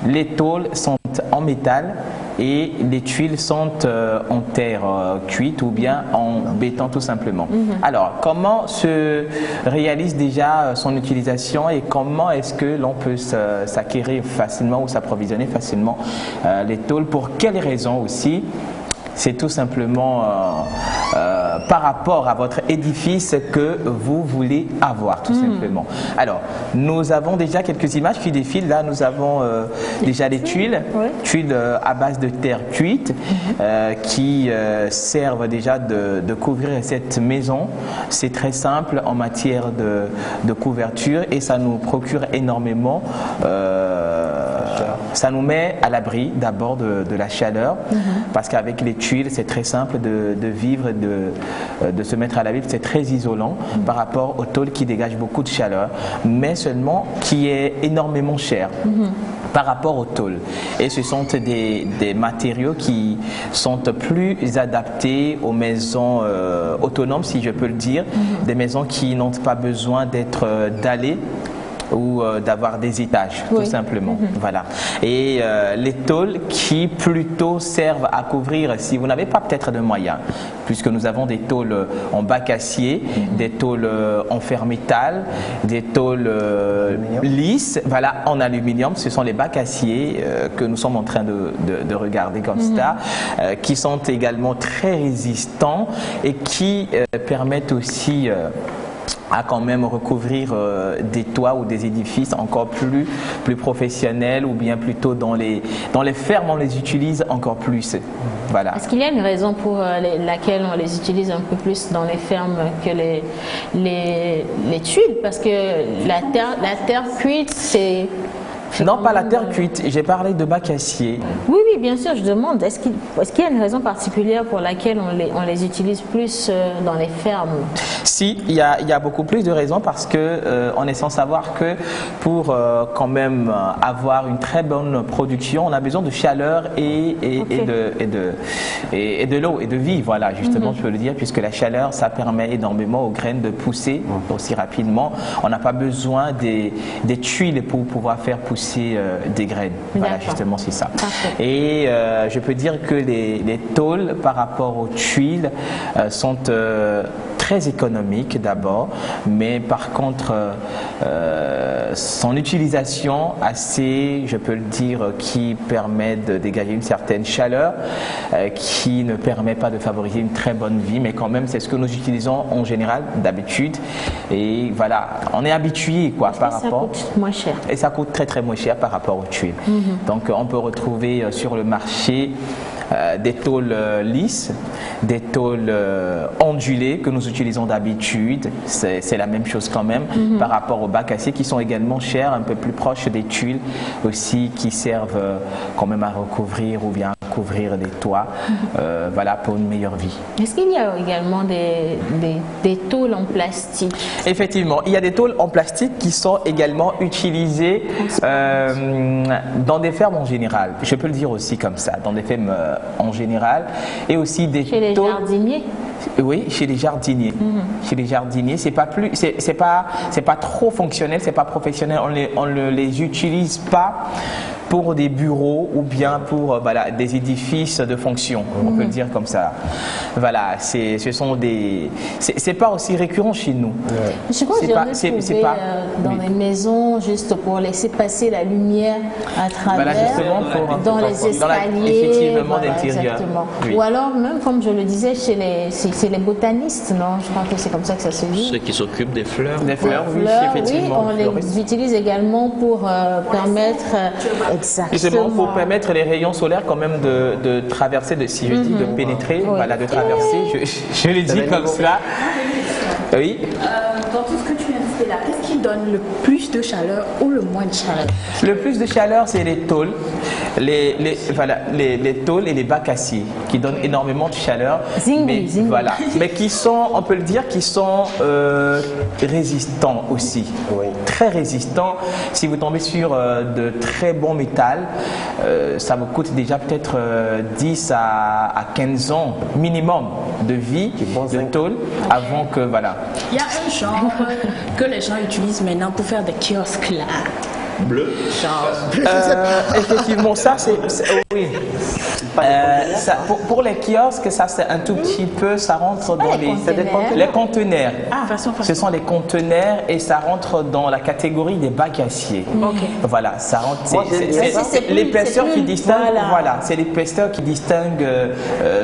les tôles sont en métal et les tuiles sont en terre cuite ou bien en béton tout simplement. Alors, comment se réalise déjà son utilisation et comment est-ce que l'on peut s'acquérir facilement ou s'approvisionner facilement les tôles? Pour quelles raisons aussi? C'est tout simplement par rapport à votre édifice que vous voulez avoir, tout simplement. Alors, nous avons déjà quelques images qui défilent. Là, nous avons déjà les tuiles, tuiles à base de terre cuite qui servent déjà de couvrir cette maison. C'est très simple en matière de couverture et ça nous procure énormément Ça nous met à l'abri d'abord de la chaleur, parce qu'avec les tuiles, c'est très simple de vivre et de se mettre à l'abri. C'est très isolant par rapport au tôle qui dégage beaucoup de chaleur, mais seulement qui est énormément cher. Par rapport au tôle. Et ce sont des matériaux qui sont plus adaptés aux maisons autonomes, si je peux le dire, des maisons qui n'ont pas besoin d'être dallées ou d'avoir des étages, tout simplement. Voilà. Et les tôles qui plutôt servent à couvrir, si vous n'avez pas peut-être de moyens, puisque nous avons des tôles en bac acier, des tôles en fer métal, des tôles lisses, voilà, en aluminium. Ce sont les bacs acier que nous sommes en train de regarder comme ça, qui sont également très résistants et qui permettent aussi à quand même recouvrir des toits ou des édifices encore plus professionnels, ou bien plutôt dans les fermes on les utilise encore plus. Voilà. Est-ce qu'il y a une raison pour laquelle on les utilise un peu plus dans les fermes que les tuiles? Parce que la terre cuite, c'est... Non, pas la terre cuite, j'ai parlé de bac acier. Oui, bien sûr, je demande, est-ce qu'il y a une raison particulière pour laquelle on les utilise plus dans les fermes? Si, il y a beaucoup plus de raisons, parce que on est sans savoir que pour quand même avoir une très bonne production, on a besoin de chaleur et de l'eau et de vie, voilà, justement, je peux le dire, puisque la chaleur, ça permet énormément aux graines de pousser aussi rapidement. On n'a pas besoin des tuiles pour pouvoir faire pousser des graines. Voilà, justement, c'est ça. Et je peux dire que les tôles par rapport aux tuiles sont très économiques d'abord, mais par contre son utilisation assez, je peux le dire, qui permet de dégager une certaine chaleur, qui ne permet pas de favoriser une très bonne vie, mais quand même c'est ce que nous utilisons en général d'habitude, et voilà, on est habitué quoi par rapport. Ça coûte moins cher. Et ça coûte très moins cher par rapport aux tuiles. Donc on peut retrouver sur le marché des tôles lisses, des tôles ondulées que nous utilisons d'habitude, c'est la même chose quand même par rapport aux bacs acier qui sont également chers, un peu plus proches des tuiles aussi, qui servent quand même à recouvrir ou bien à couvrir des toits, voilà, pour une meilleure vie. Est-ce qu'il y a également des tôles en plastique? Effectivement, il y a des tôles en plastique qui sont également utilisées dans des fermes en général, je peux le dire aussi comme ça, dans des fermes en général, et aussi des chez les jardiniers. Oui, chez les jardiniers. Chez les jardiniers, c'est pas trop fonctionnel, c'est pas professionnel. On ne les utilise pas pour des bureaux ou bien pour voilà, des édifices de fonction, on peut le dire comme ça. Voilà, ce sont des... C'est pas aussi récurrent chez nous. Je crois que j'ai trouvé dans les maisons, juste pour laisser passer la lumière à travers, dans les escaliers. Effectivement, d'intérieur. Oui. Ou alors, même comme je le disais, chez les botanistes, non? Je crois que c'est comme ça que ça se dit. Ceux qui s'occupent des fleurs. Des fleurs, oui, effectivement. Oui, on les utilise également pour permettre... Exactement, pour permettre les rayons solaires quand même de traverser, si je dis de pénétrer, voilà, de traverser, je le dis comme cela. Oui. Dans tout ce que tu viens de dire là, qu'est-ce qui donne le plus de chaleur ou le moins de chaleur? Le plus de chaleur, c'est les tôles. Les tôles et les bacs acier qui donnent énormément de chaleur, voilà, mais qui sont, on peut le dire, qui sont résistants aussi, très résistants. Si vous tombez sur de très bons métal, ça vous coûte déjà peut-être 10 à 15 ans minimum de vie de tôle avant que voilà. Il y a un genre que les gens utilisent maintenant pour faire des kiosques là. Bleu. Effectivement, ça c'est oui. Pour les kiosques, ça c'est un tout petit peu, ça rentre dans les conteneurs. Ce sont les conteneurs et ça rentre dans la catégorie des bacs acier. Voilà, ça rentre. C'est l'épaisseur qui distingue. Voilà, c'est l'épaisseur qui distingue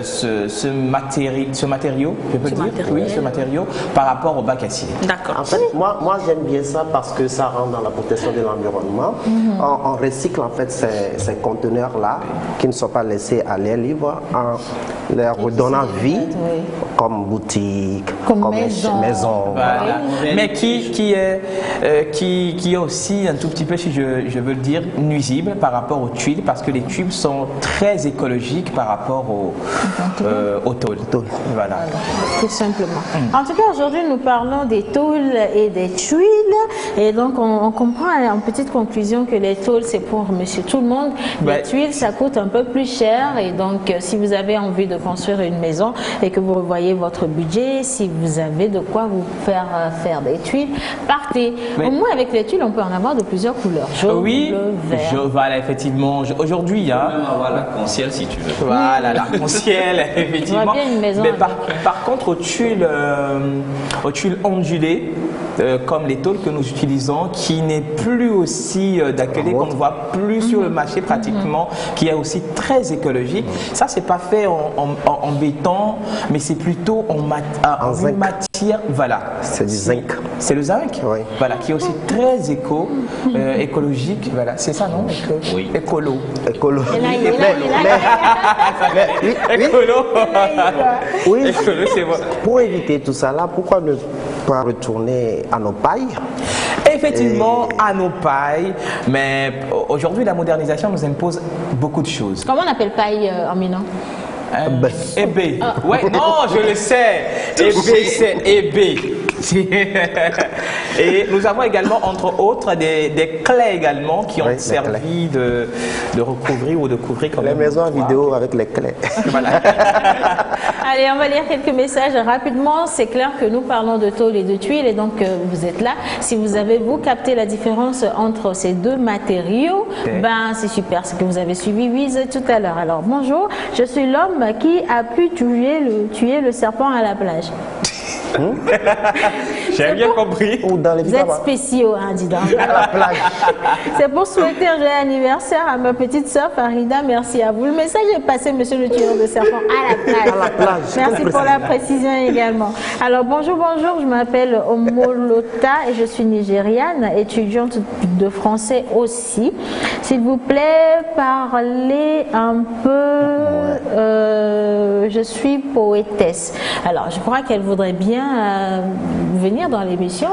ce matériau, je peux dire, oui, ce matériau par rapport au bac acier. D'accord. En fait, moi j'aime bien ça parce que ça rentre dans la protection de l'environnement. On recycle en fait ces conteneurs là qui ne sont pas les s'intéressé à les livres en leur redonnant vie comme boutique, comme maison. Voilà. Mais qui est aussi un tout petit peu, si je veux le dire, nuisible par rapport aux tuiles, parce que les tubes sont très écologiques par rapport aux tôles. Voilà. Tout simplement. En tout cas, aujourd'hui, nous parlons des tôles et des tuiles. Et donc, on comprend en petite conclusion que les tôles, c'est pour monsieur tout le monde. Les tuiles, ça coûte un peu plus cher. Et donc, si vous avez envie de construire une maison et que vous revoyez votre budget, si vous avez de quoi vous faire des tuiles, partez. Au moins, avec les tuiles, on peut en avoir de plusieurs couleurs. Jaune, bleu, vert. Voilà, effectivement. Aujourd'hui, hein. On peut même avoir l'arc-en-ciel si tu veux. Voilà, l'arc-en-ciel, effectivement. Bien une maison mais par contre, aux tuiles ondulées, comme les tôles que nous utilisons, qui n'est plus aussi d'accueil, qu'on ne voit plus sur le marché pratiquement, qui est aussi très écologique. Ça, c'est pas fait en béton, mais c'est plutôt en matière. Voilà. C'est du zinc. C'est le zinc. Oui. Voilà, qui est aussi très écologique. Voilà, c'est ça, non? Oui. Écolo. Écolo. Oui, écolo, c'est bon. Pour éviter tout ça là, pourquoi ne pas retourner à nos pailles? Effectivement, à nos pailles, mais aujourd'hui, la modernisation nous impose beaucoup de choses. Comment on appelle paille en Milan? Ébé. Ouais, non, je le sais. Ébé, c'est ébé. Et nous avons également, entre autres, des clés également qui ont servi de recouvrir ou de couvrir comme les maisons vidéo avec les clés. Voilà. Allez, on va lire quelques messages rapidement. C'est clair que nous parlons de tôle et de tuiles et donc vous êtes là. Si vous avez capté la différence entre ces deux matériaux, ben c'est super, c'est que vous avez suivi Wiz tout à l'heure. Alors bonjour, je suis l'homme qui a pu tuer le serpent à la plage. J'ai bien compris. Ou dans les vous êtes spéciaux, hein, dis donc. À la plage. C'est pour souhaiter un joyeux anniversaire à ma petite soeur Farida. Merci à vous. Le message est passé, monsieur le tueur de serpent, à la plage. À la plage. Merci pour la précision également. Alors, bonjour, je m'appelle Omolota et je suis nigériane, étudiante de français aussi. S'il vous plaît, parlez un peu. Je suis poétesse. Alors, je crois qu'elle voudrait bien venir dans l'émission.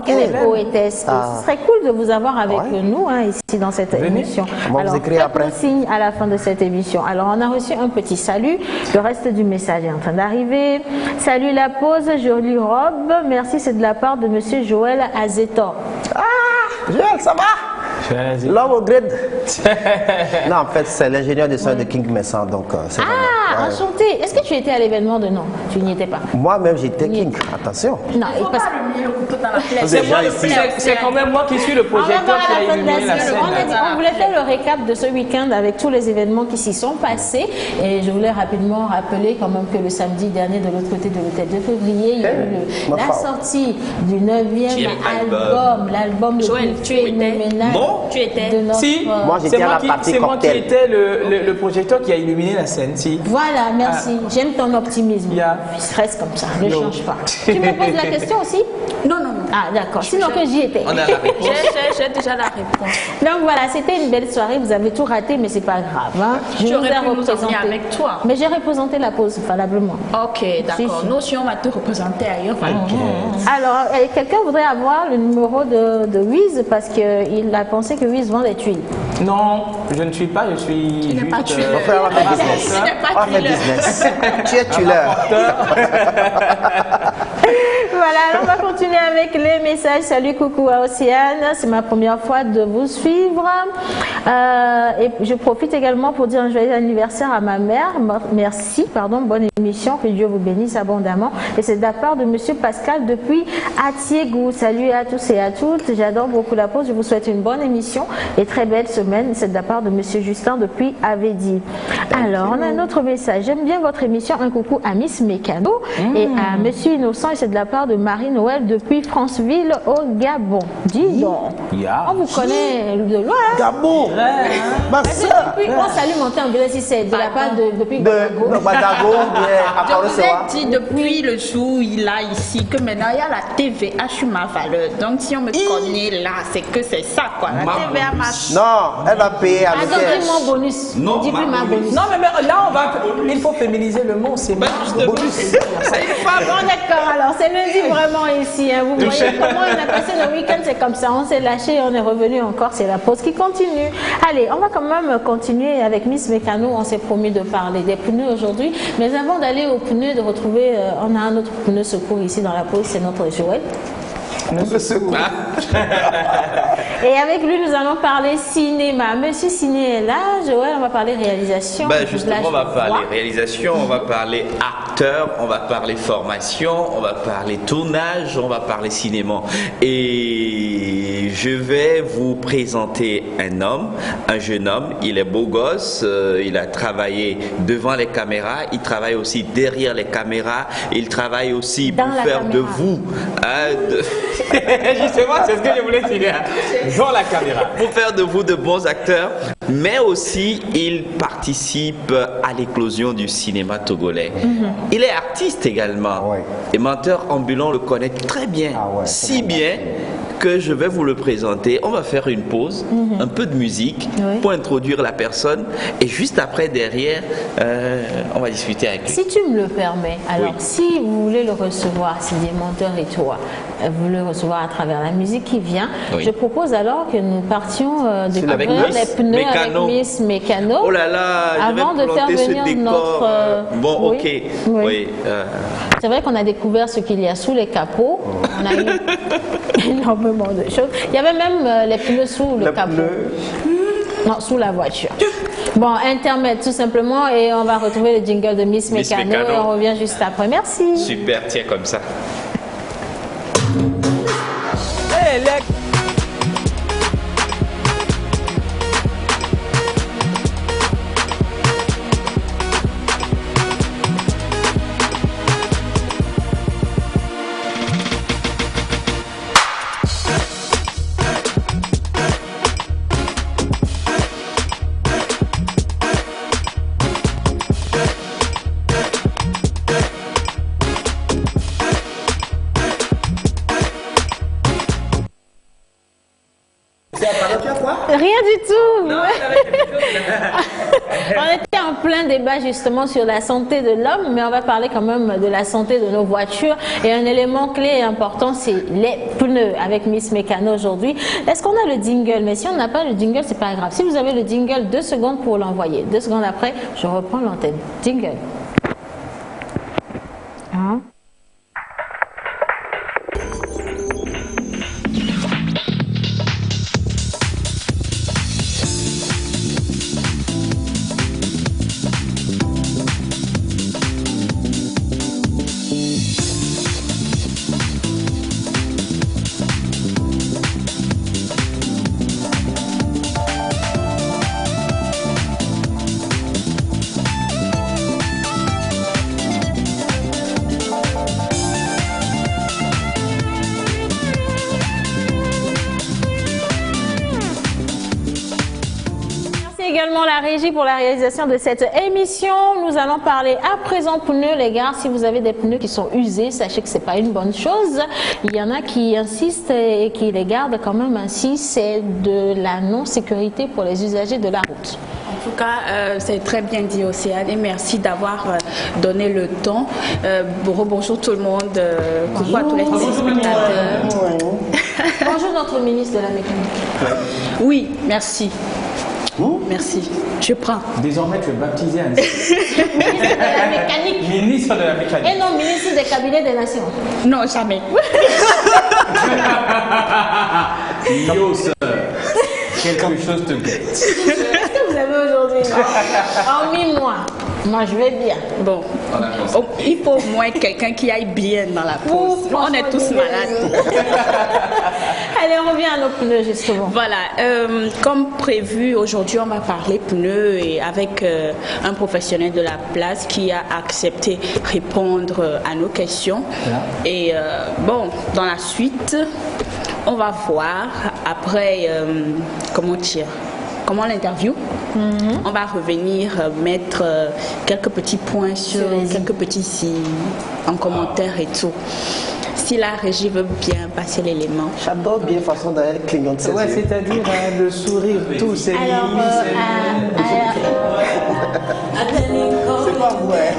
Qu'elle est poétesse. Ce serait cool de vous avoir avec nous ici dans cette émission. Alors, faites-nous signe à la fin de cette émission. Alors, on a reçu un petit salut. Le reste du message est en train d'arriver. Salut la pause, jolie robe. Merci, c'est de la part de monsieur Joël Azetor. Ah, Joël, ça va? L'homme au grade. Non, en fait, c'est l'ingénieur de son de King Messan, donc c'est enchanté. Est-ce que tu étais à l'événement de non? Tu n'y étais pas? Moi-même, j'étais King. Attention. Non, c'est quand même moi qui suis le projecteur qui a illuminé la scène. On voulait faire le récap de ce week-end avec tous les événements qui s'y sont passés. Et je voulais rapidement rappeler quand même que le samedi dernier, de l'autre côté de l'hôtel de février, il y a eu la sortie du 9e album, l'album le plus phénoménal. Tu étais de notre... Si, moi j'étais à la partie c'est moi qui cocktail. étais le projecteur qui a illuminé la scène. Si. Voilà, merci. J'aime ton optimisme. Reste comme ça, ne change pas. Tu me poses la question aussi? Non. Ah, d'accord. Sinon que j'y étais. On a la réponse. J'ai déjà la réponse. Donc voilà, c'était une belle soirée. Vous avez tout raté, mais c'est pas grave. Hein. Je vous ai représenté avec toi. Mais j'ai représenté la pause valablement. Ok, d'accord. Nous aussi, on va te représenter ailleurs. Alors, quelqu'un voudrait avoir le numéro de Wiz parce qu'il a pensé que Wiz vend des tuiles. Non, je ne suis pas, je suis. Il n'est pas tueur. On va faire un business. On fait business. Tu es tueur. Voilà, alors on va continuer avec les messages. Salut, coucou à Océane, c'est ma première fois de vous suivre. Et je profite également pour dire un joyeux anniversaire à ma mère. Merci, bonne émission, que Dieu vous bénisse abondamment. Et c'est de la part de monsieur Pascal depuis Atiégou. Salut à tous et à toutes, j'adore beaucoup la pause. Je vous souhaite une bonne émission et très belle semaine. C'est de la part de monsieur Justin depuis Avedi. Alors, on a un autre message. J'aime bien votre émission. Un coucou à Miss Mécano et à monsieur Innocent et c'est de la part de Marie-Noël depuis Franceville au Gabon. Dis donc. On vous connaît de loin. Gabon. Ma soeur. On salue Monté en si c'est de la part depuis Badago. Je vous ai dit depuis le jour où il a ici que maintenant il y a la TVA sur ma valeur. Donc si on me connaît là, c'est que c'est ça quoi. La TVA marche. Non, elle va payer avec elle. Dis mon bonus. Dis plus ma bonus. Non, mais là, il faut féminiser le mot, c'est bonus. Bon, d'accord, alors c'est lundi vraiment ici. Hein. Vous voyez comment on a passé le week-end, c'est comme ça. On s'est lâché et on est revenu encore. C'est la pause qui continue. Allez, on va quand même continuer avec Miss Mécano. On s'est promis de parler des pneus aujourd'hui. Mais avant d'aller aux pneus, de retrouver, on a un autre pneu secours ici dans la pause, c'est notre Joël. Et avec lui, nous allons parler cinéma. Monsieur Ciné est là. Joël, on va parler réalisation. Justement, on va parler réalisation, on va parler acteur, on va parler formation, on va parler tournage, on va parler cinéma. Et je vais vous présenter un homme, un jeune homme. Il est beau gosse, il a travaillé devant les caméras, il travaille aussi derrière les caméras, il travaille aussi pour faire de vous... Justement, c'est ce que je voulais dire. Dans la caméra. Pour faire de vous de bons acteurs, mais aussi il participe à l'éclosion du cinéma togolais. Il est artiste également. Et Menteur ambulant le connaît très bien, si bien que je vais vous le présenter. On va faire une pause, un peu de musique pour introduire la personne et juste après, derrière, on va discuter avec lui. Si tu me le permets, alors si vous voulez le recevoir, si des Menteurs et toi, vous le recevoir à travers la musique qui vient, je propose alors que nous partions découvrir les pneus avec Miss Mécano. Oh là là, avant de faire venir notre... bon, ok. Oui. C'est vrai qu'on a découvert ce qu'il y a sous les capots. On a eu énormément de choses. Il y avait même les pneus sous le capot. Non, sous la voiture. Bon, intermède tout simplement et on va retrouver le jingle de Miss Mécano et on revient juste après. Merci. Super, tiens comme ça. Hey, Rien du tout. Non, on était en plein débat justement sur la santé de l'homme, mais on va parler quand même de la santé de nos voitures. Et un élément clé et important, c'est les pneus avec Miss Mécano aujourd'hui. Est-ce qu'on a le jingle? Mais si on n'a pas le jingle, c'est pas grave. Si vous avez le jingle, 2 secondes pour l'envoyer. 2 secondes après, je reprends l'antenne. Jingle. Hein? Également la régie pour la réalisation de cette émission. Nous allons parler à présent pneus, les gars. Si vous avez des pneus qui sont usés, sachez que c'est pas une bonne chose. Il y en a qui insistent et qui les gardent quand même ainsi. C'est de la non-sécurité pour les usagers de la route. En tout cas, c'est très bien dit, Océane, et merci d'avoir donné le temps. Bonjour tout le monde, coucou à tous les téléspectateurs. Bonjour notre ministre de la mécanique. Oui, merci. Merci, je prends. Désormais, tu es baptisé ainsi. Ministre de la mécanique. Ministre de la mécanique. Et non, ministre des cabinets des nations. Non, jamais. Yo, sir. Quelque chose te guette. Qu'est-ce que vous avez aujourd'hui? Hormis-moi. Moi, je vais bien. Bon, il faut au moins quelqu'un qui aille bien dans la pause. On est tous malades. Allez, on revient à nos pneus justement. Voilà, comme prévu, aujourd'hui on va parler pneus et avec un professionnel de la place qui a accepté répondre à nos questions. Voilà. Et bon, dans la suite, on va voir après, comment l'interview. On va revenir mettre quelques petits points sur quelques petits signes en commentaire et tout. Si la régie veut bien passer l'élément. J'adore bien la façon dont elle clignote ses yeux. C'est-à-dire le sourire, tout, c'est c'est pas vrai.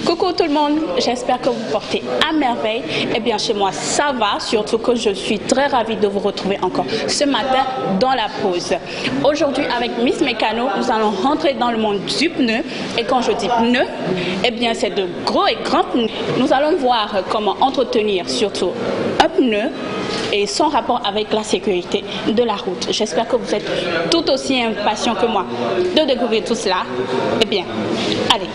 Coucou tout le monde, j'espère que vous portez à merveille. Eh bien chez moi ça va, surtout que je suis très ravie de vous retrouver encore ce matin dans la pause. Aujourd'hui avec Miss Mécano, nous allons rentrer dans le monde du pneu. Et quand je dis pneu, eh bien c'est de gros et grands pneus. Nous allons voir comment entretenir surtout un pneu et son rapport avec la sécurité de la route. J'espère que vous êtes tout aussi impatients que moi de découvrir tout cela. Eh bien, allez.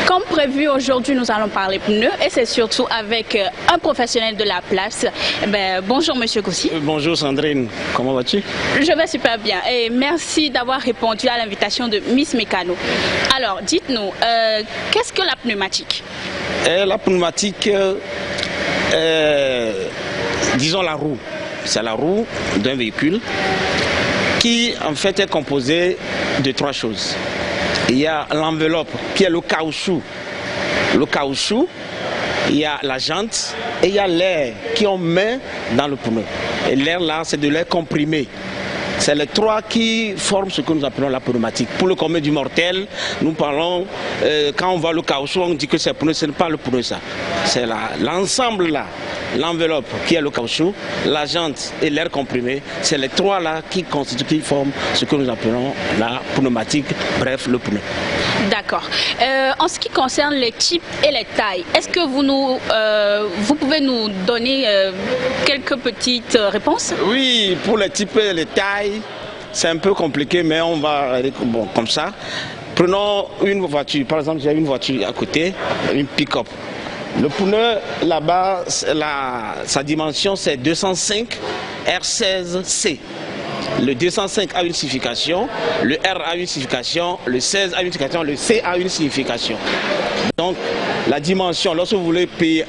Comme prévu, aujourd'hui, nous allons parler pneus et c'est surtout avec un professionnel de la place. Bonjour, Monsieur Goussi. Bonjour, Sandrine. Comment vas-tu? Je vais super bien et merci d'avoir répondu à l'invitation de Miss Mécano. Alors, dites-nous, qu'est-ce que la pneumatique? La pneumatique, disons la roue. C'est la roue d'un véhicule qui, en fait, est composée de trois choses. Il y a l'enveloppe qui est le caoutchouc. Le caoutchouc, il y a la jante et il y a l'air qu'on met dans le pneu. Et l'air là, c'est de l'air comprimé. C'est les trois qui forment ce que nous appelons la pneumatique. Pour le commun du mortel, nous parlons, quand on voit le caoutchouc, on dit que c'est pneu, ce n'est pas le pneu ça. C'est l'ensemble là, l'enveloppe qui est le caoutchouc, la jante et l'air comprimé. C'est les trois là qui constituent, qui forment ce que nous appelons la pneumatique, bref le pneu. D'accord. En ce qui concerne les types et les tailles, est-ce que vous pouvez nous donner quelques petites réponses? Oui, pour les types et les tailles, c'est un peu compliqué, mais on va aller comme ça. Prenons une voiture, par exemple, j'ai une voiture à côté, une pick-up. Le pneu, là-bas, sa dimension, c'est 205 R16C. Le 205 a une signification, le R a une signification, le 16 a une signification, le C a une signification. Donc, la dimension, lorsque vous voulez payer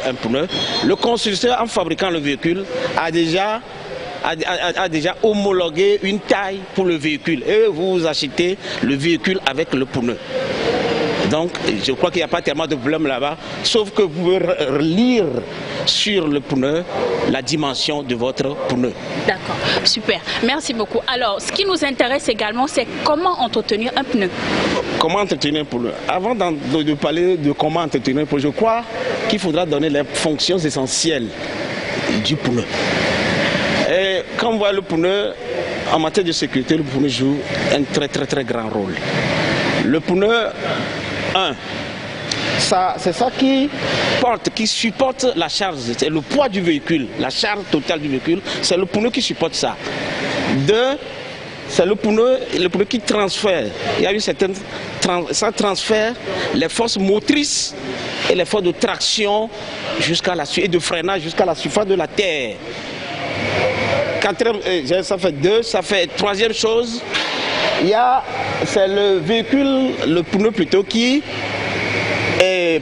un pneu, le constructeur, en fabriquant le véhicule, a déjà homologué une taille pour le véhicule. Et vous achetez le véhicule avec le pneu. Donc, je crois qu'il n'y a pas tellement de problème là-bas, sauf que vous pouvez lire sur le pneu la dimension de votre pneu. D'accord, super. Merci beaucoup. Alors, ce qui nous intéresse également, c'est comment entretenir un pneu. Comment entretenir un pneu? Avant de parler de comment entretenir un pneu, je crois qu'il faudra donner les fonctions essentielles du pneu. Et quand on voit le pneu, en matière de sécurité, le pneu joue un très grand rôle. Le pneu, c'est ça qui supporte la charge, c'est le poids du véhicule, la charge totale du véhicule, c'est le pneu qui supporte ça. 2, c'est le pneu qui transfère. Il y a une certaine, ça transfère les forces motrices et les forces de traction et de freinage jusqu'à la surface de la terre. Ça fait 2, ça fait troisième chose. C'est le véhicule, le pneu plutôt, qui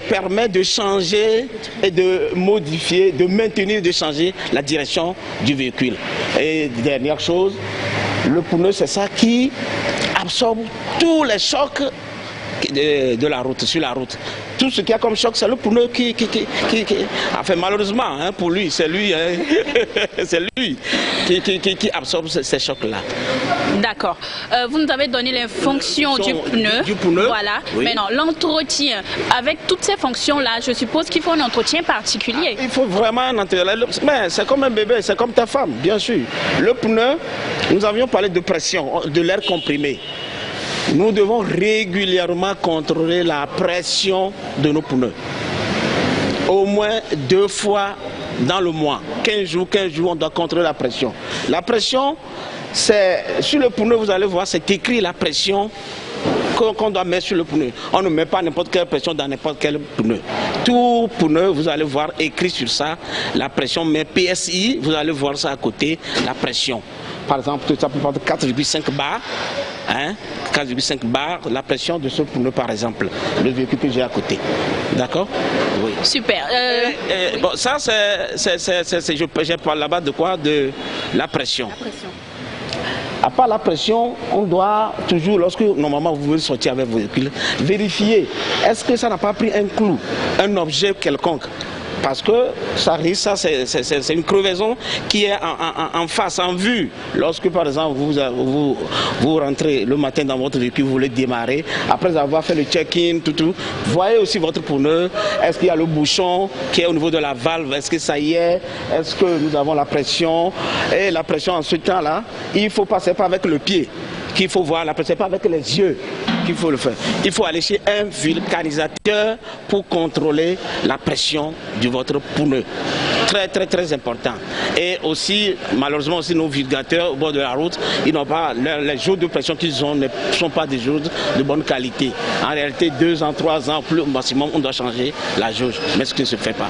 permet de changer et de modifier, de maintenir, de changer la direction du véhicule. Et dernière chose, le pneu, c'est ça qui absorbe tous les chocs de la route, sur la route. Tout ce qu'il y a comme choc, c'est le pneu qui enfin, malheureusement, hein, pour lui, c'est lui, hein, c'est lui qui absorbe ces chocs-là. D'accord. Vous nous avez donné les fonctions du pneu. Voilà. Oui. Maintenant, l'entretien, avec toutes ces fonctions-là, je suppose qu'il faut un entretien particulier. Il faut vraiment un entretien. Mais c'est comme un bébé, c'est comme ta femme, bien sûr. Le pneu, nous avions parlé de pression, de l'air comprimé. Nous devons régulièrement contrôler la pression de nos pneus. Au moins 2 fois dans le mois. 15 jours, on doit contrôler la pression. La pression, c'est sur le pneu, vous allez voir, c'est écrit la pression qu'on doit mettre sur le pneu. On ne met pas n'importe quelle pression dans n'importe quel pneu. Tout pneu, vous allez voir écrit sur ça la pression, mais PSI, vous allez voir ça à côté, la pression. Par exemple, ça peut prendre 4,5 bars, hein, 4,5 bars, la pression de ce pneu par exemple, le véhicule que j'ai à côté. D'accord? Oui. Super. Bon, ça, je parle là-bas de quoi? De la pression. La pression. À part la pression, on doit toujours, lorsque normalement vous voulez sortir avec vos véhicules, vérifier est-ce que ça n'a pas pris un clou, un objet quelconque. Parce que ça risque, ça c'est une crevaison qui est en face, en vue. Lorsque par exemple vous rentrez le matin dans votre véhicule, vous voulez démarrer, après avoir fait le check-in, tout, voyez aussi votre pneu, est-ce qu'il y a le bouchon qui est au niveau de la valve, est-ce que ça y est que nous avons la pression, et la pression en ce temps-là, il faut passer pas avec le pied, qu'il faut voir la pression, pas avec les yeux qu'il faut le faire. Il faut aller chez un vulcanisateur pour contrôler la pression de votre pneu. Très très très important. Et aussi, malheureusement aussi nos vulgarisateurs au bord de la route, ils n'ont pas, les jauges de pression qu'ils ont ne sont pas des jauges de bonne qualité. En réalité, 2 ans, 3 ans, plus au maximum, on doit changer la jauge, mais ce qui ne se fait pas.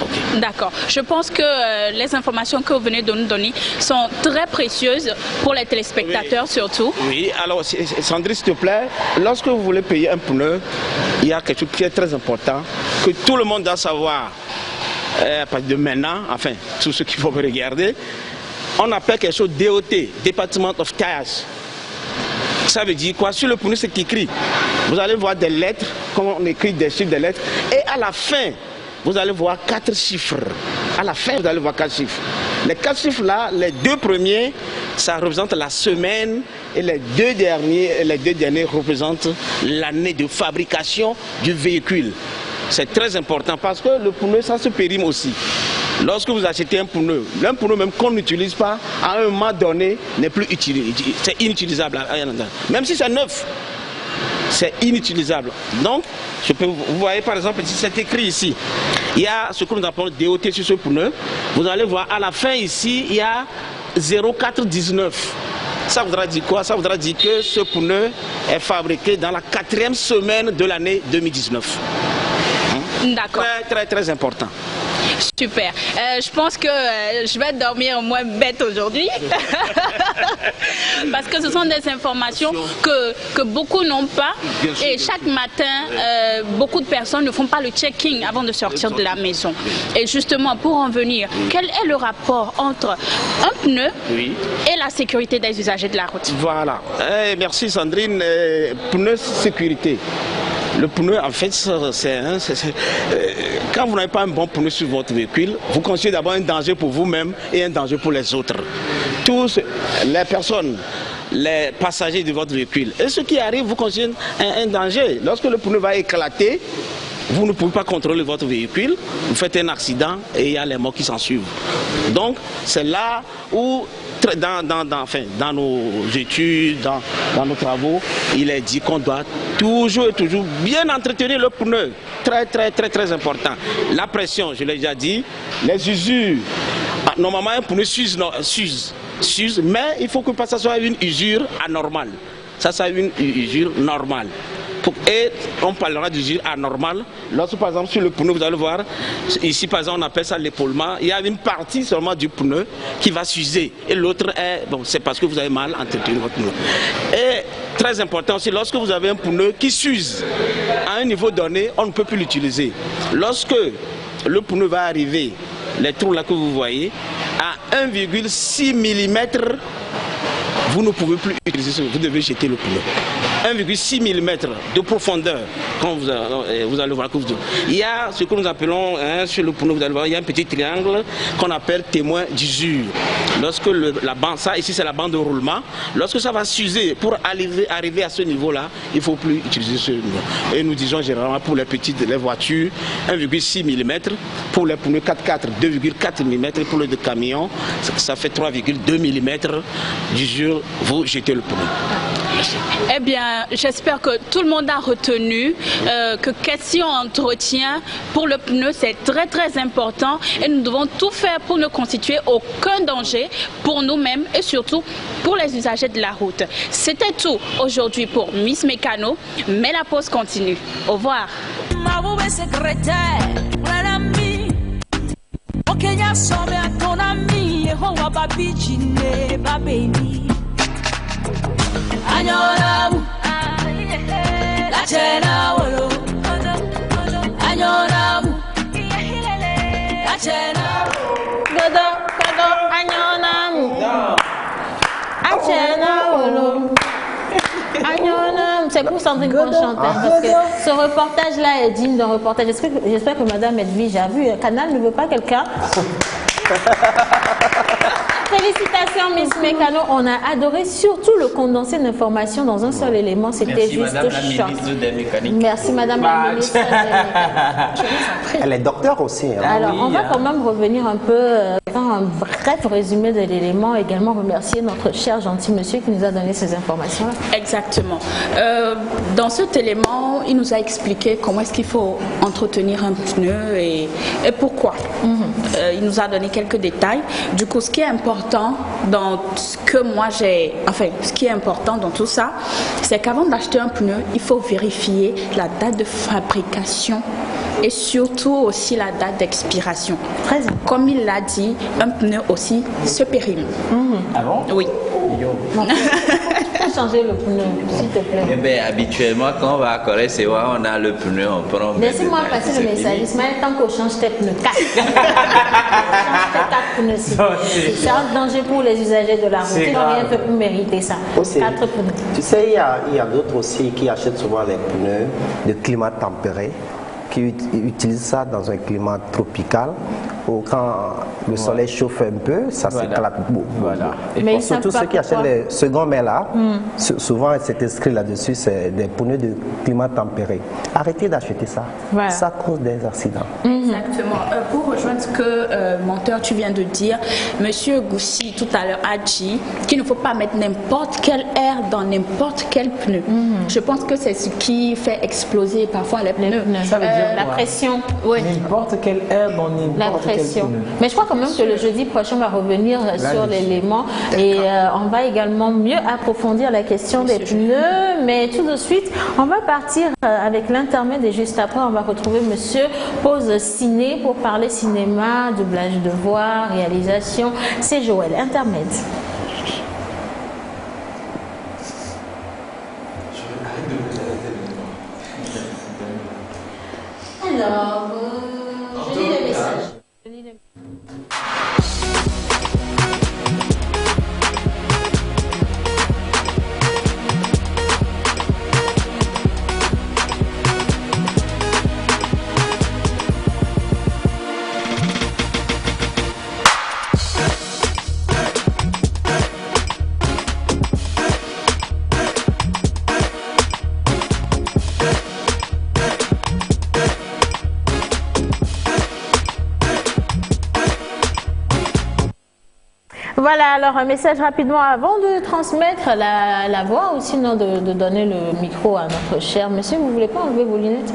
Okay. D'accord. Je pense que les informations que vous venez de nous donner sont très précieuses pour les téléspectateurs surtout. Oui, alors Sandrine, s'il te plaît, lorsque vous voulez payer un pneu, il y a quelque chose qui est très important, que tout le monde doit savoir. À partir de maintenant, enfin, tout ce qu'il faut regarder, on appelle quelque chose DOT, Department of Tires. Ça veut dire quoi? Sur le pneu, c'est écrit. Vous allez voir des lettres, comme on écrit des chiffres, des lettres, et à la fin, vous allez voir 4 chiffres. À la fin, vous allez voir 4 chiffres. Les 4 chiffres-là, les 2 premiers, ça représente la semaine, et les deux derniers représentent l'année de fabrication du véhicule. C'est très important parce que le pneu, ça se périme aussi. Lorsque vous achetez un pneu même qu'on n'utilise pas, à un moment donné, n'est plus utilisé. C'est inutilisable. Même si c'est neuf, c'est inutilisable. Donc, vous voyez par exemple, si c'est écrit ici, il y a ce que nous appelons DOT sur ce pneu. Vous allez voir, à la fin ici, il y a 0419. Ça voudra dire quoi? Ça voudra dire que ce pneu est fabriqué dans la 4e semaine de l'année 2019. D'accord. Très, très, très important. Super. Je pense que je vais dormir au moins bête aujourd'hui. Parce que ce sont des informations que beaucoup n'ont pas. Et chaque matin, beaucoup de personnes ne font pas le check-in avant de sortir de la maison. Et justement, pour en venir, quel est le rapport entre un pneu et la sécurité des usagers de la route? Voilà. Merci Sandrine. Pneu sécurité. Le pneu, en fait, quand vous n'avez pas un bon pneu sur votre véhicule, vous considérez d'abord un danger pour vous-même et un danger pour les autres. Tous les personnes, les passagers de votre véhicule. Et ce qui arrive, vous considérez un danger. Lorsque le pneu va éclater, vous ne pouvez pas contrôler votre véhicule, vous faites un accident et il y a les morts qui s'en suivent. Donc, c'est là où dans nos études, dans nos travaux, il est dit qu'on doit toujours bien entretenir le pneu. Très, très, très, très important. La pression, je l'ai déjà dit. Les usures. Normalement, un pneu s'use, mais il faut que ça soit une usure anormale. Ça soit une usure normale. Et on parlera d'usure anormale. Lorsque par exemple sur le pneu, vous allez voir, ici par exemple on appelle ça l'épaulement, il y a une partie seulement du pneu qui va s'user et l'autre est, bon c'est parce que vous avez mal entretenu votre pneu. Et très important aussi, lorsque vous avez un pneu qui s'use à un niveau donné, on ne peut plus l'utiliser. Lorsque le pneu va arriver, les trous là que vous voyez, à 1,6 mm, vous ne pouvez plus utiliser, vous devez jeter le pneu. 1,6 mm de profondeur, quand vous allez voir que il y a ce que nous appelons, sur le pneu, vous allez voir, il y a un petit triangle qu'on appelle témoin d'usure. Lorsque la bande, ça ici c'est la bande de roulement, lorsque ça va s'user, pour arriver à ce niveau-là, il ne faut plus utiliser ce niveau. Et nous disons généralement pour les petites voitures, 1,6 mm, pour les pneus 4x4, 2,4 mm, pour les de camions, ça fait 3,2 mm d'usure, vous jetez le pneu. Eh bien, bien, j'espère que tout le monde a retenu que question entretien pour le pneu, c'est très très important et nous devons tout faire pour ne constituer aucun danger pour nous-mêmes et surtout pour les usagers de la route. C'était tout aujourd'hui pour Miss Mécano, mais la pause continue. Au revoir. C'est pour Sandrine qu'on chante, parce que ce reportage-là est digne d'un reportage. J'espère que Madame Edwige a vu. Canal ne veut pas quelqu'un. Félicitations Miss Mécano, on a adoré surtout le condensé d'informations dans un seul élément, c'était juste choc. Merci Madame la ministre. Elle est docteur aussi. Hein. Alors on va quand même revenir un peu, faire un bref résumé de l'élément, également remercier notre cher gentil monsieur qui nous a donné ces informations-là. Exactement. Dans cet élément, il nous a expliqué comment est-ce qu'il faut entretenir un pneu et pourquoi. Il nous a donné quelques détails. Du coup, ce qui est important dans ce que moi j'ai, enfin, ce qui est important dans tout ça, c'est qu'avant d'acheter un pneu, il faut vérifier la date de fabrication et surtout aussi la date d'expiration. Très bien. Comme il l'a dit, un pneu aussi se périme. Ah bon? Oui. Changer le pneu, s'il te plaît. Eh bien, habituellement, quand on va à Corée, c'est vrai, on a le pneu, on prend. Laissez-moi passer le message. Ismaël, tant qu'on change tes pneus, 4. C'est un danger pour les usagers de la route. Ils n'ont rien fait pour mériter ça. 4 pneus. Tu sais, il y a d'autres aussi qui achètent souvent les pneus de climat tempéré, qui utilisent ça dans un climat tropical. Ou quand le soleil chauffe un peu, ça s'éclate beaucoup. Voilà. Mais surtout ceux qui achètent les seconds mets là, souvent c'est inscrit là-dessus, c'est des pneus de climat tempéré. Arrêtez d'acheter ça. Voilà. Ça cause des accidents. Exactement. Pour rejoindre ce que Menteur tu viens de dire, Monsieur Goussi tout à l'heure a dit qu'il ne faut pas mettre n'importe quel air dans n'importe quel pneu. Je pense que c'est ce qui fait exploser parfois les pneus. Ça veut dire La pression. Oui. N'importe quel air dans n'importe quel pneu. Mais je crois quand même que le jeudi prochain, on va revenir sur l'élément et on va également mieux approfondir la question des pneus. Mais tout de suite, on va partir avec l'intermède et juste après, on va retrouver Monsieur Pause Ciné pour parler cinéma, doublage de voix, réalisation. C'est Joël. Intermède. Alors, je lis le message. Voilà, alors un message rapidement avant de transmettre la voix ou sinon de donner le micro à notre cher monsieur. Vous ne voulez pas enlever vos lunettes?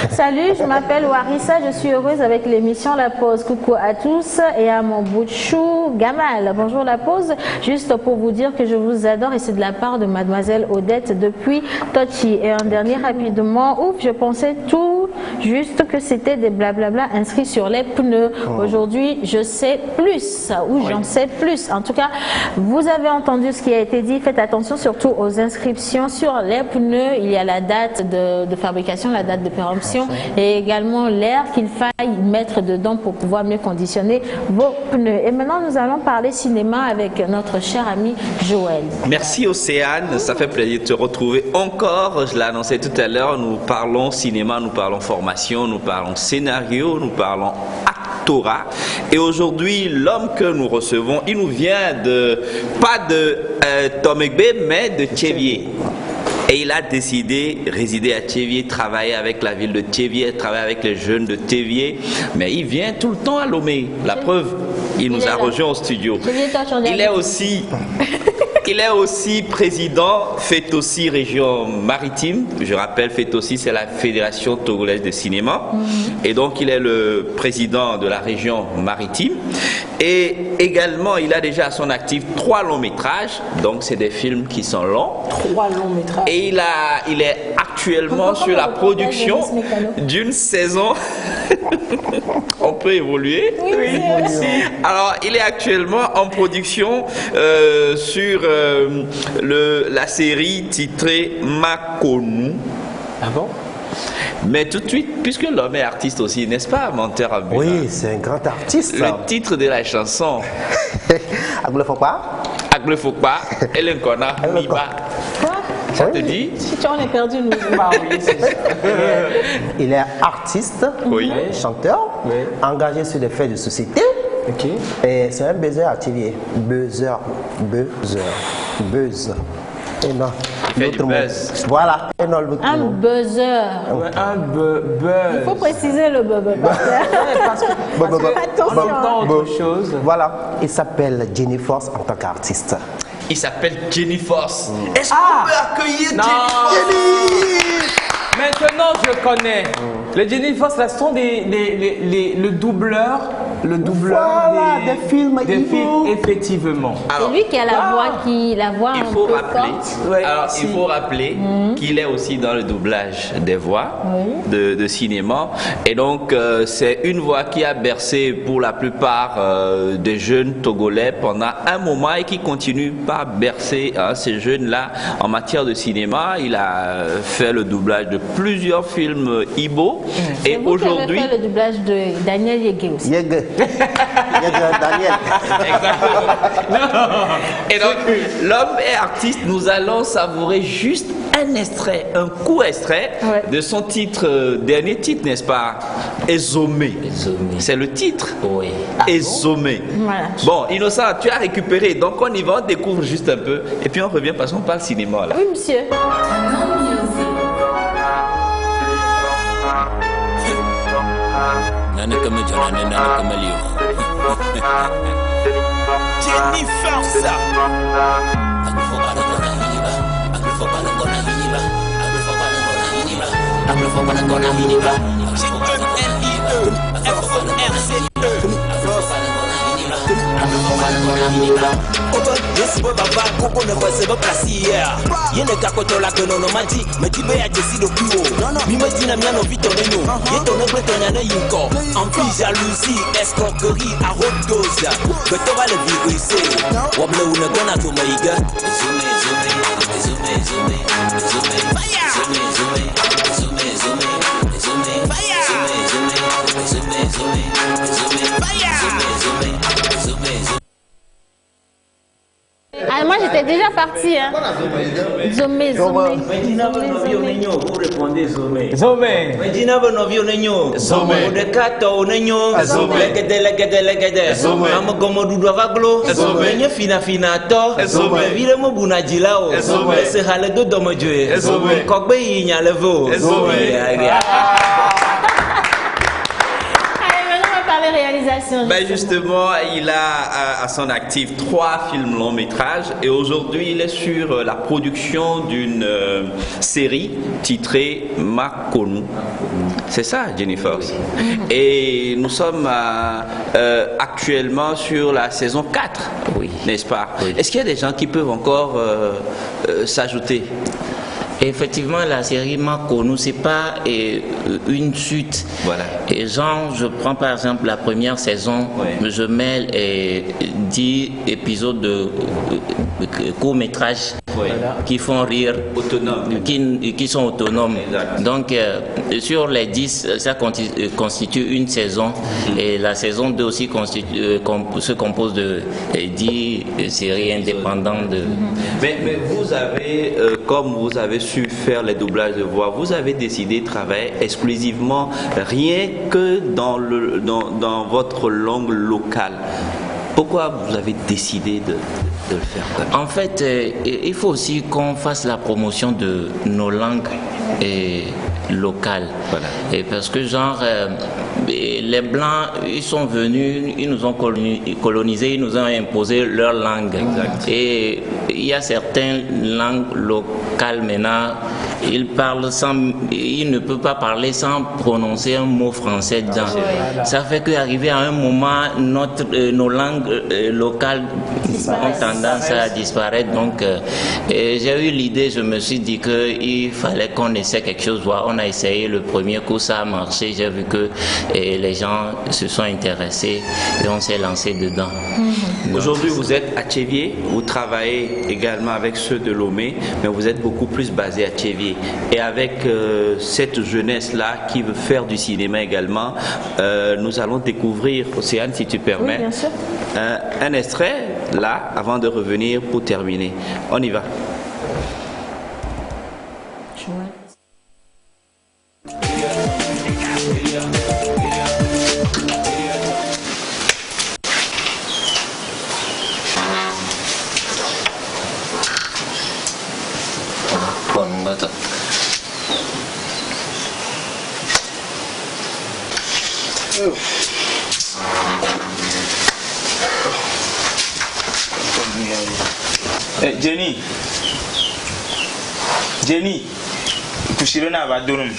Salut, je m'appelle Warissa, je suis heureuse avec l'émission La Pause. Coucou à tous et à mon bout de chou, Gamal. Bonjour La Pause, juste pour vous dire que je vous adore et c'est de la part de mademoiselle Odette depuis Tochi. Et un dernier rapidement, ouf, je pensais tout juste que c'était des blablabla inscrits sur les pneus. Aujourd'hui, je sais plus, ou j'en sais plus. En tout cas, vous avez entendu ce qui a été dit. Faites attention surtout aux inscriptions sur les pneus. Il y a la date de fabrication, la date de péremption et également l'air qu'il faille mettre dedans pour pouvoir mieux conditionner vos pneus. Et maintenant, nous allons parler cinéma avec notre cher ami Joël. Merci Océane, ça fait plaisir de te retrouver encore. Je l'ai annoncé tout à l'heure, nous parlons cinéma, nous parlons formation, nous parlons scénario, nous parlons actorat. Et aujourd'hui, l'homme que nous recevons, il nous vient pas de Tomegbe, mais de Tchévier. Et il a décidé de résider à Tchévier, travailler avec la ville de Tchévier, travailler avec les jeunes de Tchévier. Mais il vient tout le temps à Lomé. La preuve, il nous a rejoint au studio. Il est aussi Il est aussi président FETOSI Région Maritime. Je rappelle, FETOSI, c'est la Fédération Togolaise de Cinéma. Et donc, il est le président de la région maritime. Et également, il a déjà à son actif 3 longs métrages. Donc, c'est des films qui sont longs. 3 longs métrages. Et il est actuellement sur la production d'une saison. On peut évoluer. Oui. Alors, il est actuellement en production sur la série titrée Makonu. Ah bon? Mais tout de suite, puisque l'homme est artiste aussi, n'est-ce pas, menteur ambulant? Oui, c'est un grand artiste. Le titre de la chanson. Agle Fokpa. Agle Fokpa, Elenkona, Miba. Ça te dit? Si tu en es perdu, nous. Il est artiste, oui. Chanteur, oui. Engagé sur des faits de société. Okay. Et c'est un buzzer atelier. Buzz. Et non. Il fait du buzz. Voilà. Et non, un buzzer. Ouais, un buzz. Il faut préciser le buzzer. Attention. Autre chose. Voilà. Il s'appelle Jenny Force en tant qu'artiste. Il s'appelle Jenny Force. Est-ce qu'on peut accueillir Jenny? Maintenant, je connais. Les Jenny Force, là, sont le doubleur. Voilà, des films. Effectivement. C'est lui qui a la voix il faut rappeler, il faut rappeler qu'il est aussi dans le doublage des voix de cinéma. Et donc, c'est une voix qui a bercé pour la plupart des jeunes Togolais pendant un moment et qui continue par bercer ces jeunes-là en matière de cinéma. Il a fait le doublage de plusieurs films Ibo. Et aujourd'hui, fait le doublage de Daniel Yege aussi. Daniel. Exactement. Et donc, l'homme est artiste. Nous allons savourer juste un court extrait de son dernier titre, n'est-ce pas? Ezomé. C'est le titre. Oui. Ezomé. Voilà. Bon, Innocent, tu as récupéré. Donc, on y va, on découvre juste un peu. Et puis, on revient parce qu'on parle cinéma là. Oui, monsieur. Jenny Force. Yes, baba koko ne voice ba placier. Yene ka koto la que non mati, me ti be ya jesi do piwo. Mi me dina mi no vito nenu. Yeto ne breto nya ne yinko. En plus jalousie, escroquerie à haute dose. Que to va le viruser. Woble une gonna to maiga. Ah, moi j'étais déjà partie. Hein. Zomé. Vous répondez Zomé. Zomé. Zomé. Réalisation. Ben justement, il a à son actif 3 films long métrages et aujourd'hui il est sur la production d'une série titrée Makonu. C'est ça, Jennifer. Et nous sommes actuellement sur la saison 4, n'est-ce pas? Est-ce qu'il y a des gens qui peuvent encore s'ajouter? Effectivement, la série Makonu, c'est pas une suite. Voilà. Et genre, je prends par exemple la première saison, je mets 10 épisodes de court-métrage qui font rire, qui sont autonomes. Exact. Donc, sur les 10, ça constitue une saison. Et la saison 2 aussi se compose de 10 séries indépendantes. Mais vous avez, comme vous avez su faire les doublages de voix, vous avez décidé de travailler exclusivement rien que dans votre langue locale. Pourquoi vous avez décidé de le faire comme ça? En fait, il faut aussi qu'on fasse la promotion de nos langues locale. Voilà. Et parce que genre, les Blancs, ils sont venus, ils nous ont colonisés, ils nous ont imposé leur langue. Exact. Et il y a certaines langues locales maintenant, ils ne peuvent pas parler sans prononcer un mot français dedans. Ça fait qu'arrivé à un moment, nos langues locales ont tendance à disparaître. Donc, j'ai eu l'idée, je me suis dit qu'il fallait qu'on essaie quelque chose. On a essayé le premier coup, ça a marché. J'ai vu que les gens se sont intéressés et on s'est lancé dedans. Aujourd'hui, vous êtes à Tchéviers, vous travaillez également avec ceux de Lomé, mais vous êtes beaucoup plus basé à Tchéviers. Et avec cette jeunesse-là qui veut faire du cinéma également, nous allons découvrir, Océane, si tu permets, bien sûr. Un extrait, là, avant de revenir pour terminer. On y va. Jenny, kushirona abadonum.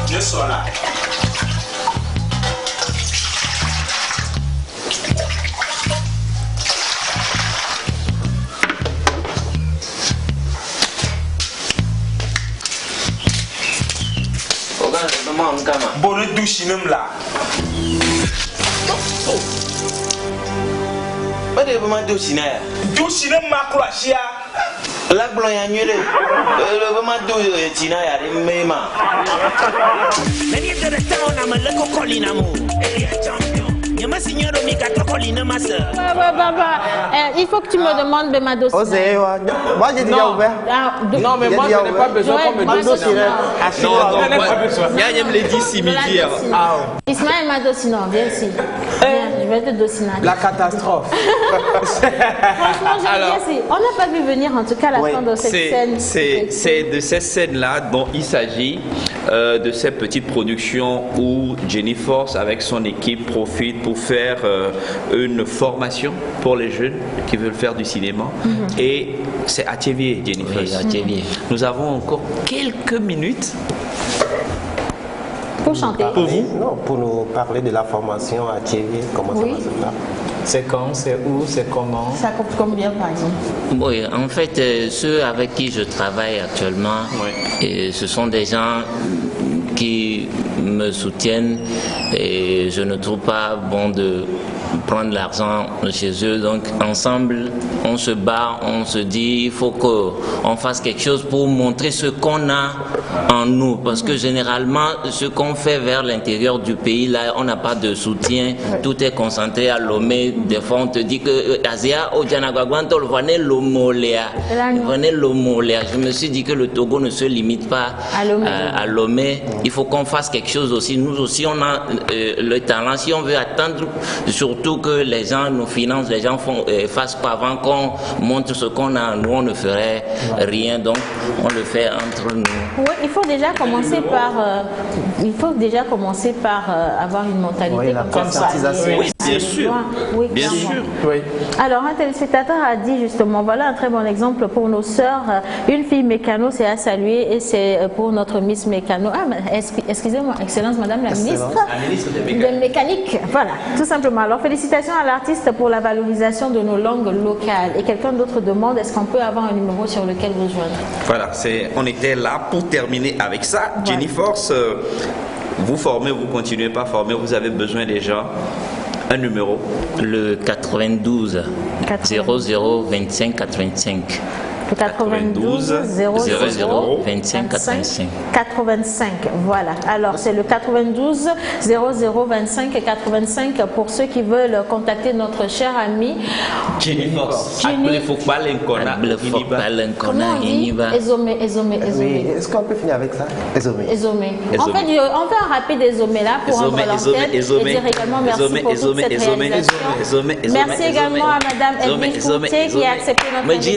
Je suis là. Bonne douche là. Pas de vraiment douche là. Douche ma croachia. La blanc ya nyele. Le vraiment douche tina ya mema. Many of the restaurant am le cocolina mo. Yama signoro mi ka cocolina massa. Il faut que tu me demandes de ma dossier. Moi j'ai déjà ouvert. Non, mais moi je n'ai pas besoin qu'on me dise. Il y a les 10 midi. Ismaël Madosino, viens ici. Viens, je vais te dossiner. La catastrophe. Franchement, j'aime bien. On n'a pas vu venir en tout cas la fin de cette scène. C'est de cette scène-là dont il s'agit, de ces petites productions où Jenny Force avec son équipe profite pour faire une formation pour les jeunes qui veulent faire du cinéma. Et c'est à Tchéviers, Jenny Force. Oui, à Tchéviers. Nous avons encore quelques minutes. Pour chanter. Pour vous? Non, pour nous parler de la formation à Tchéviers, comment ça va se faire. C'est quand, c'est où, c'est comment? Ça coûte combien par exemple? Oui, en fait, ceux avec qui je travaille actuellement, ce sont des gens qui me soutiennent et je ne trouve pas bon de prendre l'argent chez eux. Donc ensemble, on se bat, on se dit il faut qu'on fasse quelque chose pour montrer ce qu'on a en nous. Parce que généralement, ce qu'on fait vers l'intérieur du pays, là, on n'a pas de soutien. Tout est concentré à Lomé. Des fois, on te dit que Asia, Ojanagagwanto, venez Lomolea. Je me suis dit que le Togo ne se limite pas à Lomé. Il faut qu'on fasse quelque chose aussi. Nous aussi, on a le talent. Si on veut attendre, surtout que les gens nous financent, les gens fassent pas avant qu'on montre ce qu'on a. Nous, on ne ferait rien. Donc, on le fait entre nous. Oui, il faut déjà commencer par, avoir une mentalité comme ça. Oui, bien sûr. Oui, bien sûr. Oui. Alors, un téléspectateur a dit justement, voilà un très bon exemple pour nos sœurs. Une fille mécano, c'est à saluer et c'est pour notre Miss Mécano. Ah, excusez-moi, Excellence Madame la ministre de mécanique. Voilà, tout simplement. Alors, félicitations à l'artiste pour la valorisation de nos langues locales. Et quelqu'un d'autre demande, est-ce qu'on peut avoir un numéro sur lequel vous joindre? Voilà, on était là pour terminer avec ça. Ouais. Jenny Force, vous formez, vous continuez pas à former, vous avez besoin déjà un numéro. Le 92 00 25 85. Le 92 00 25 85. 85. Voilà. Alors, c'est le 92 00 25 85 pour ceux qui veulent contacter notre cher ami Jenny Fox. Comment on dit Ezomé. Oui, est-ce qu'on peut finir avec ça? Ezomé. En fait, on fait un rapide Ezomé là pour rendre l'antenne et dire également merci pour toute cette réalisation. Merci également à Madame Edwige Coutier qui a accepté notre invitation.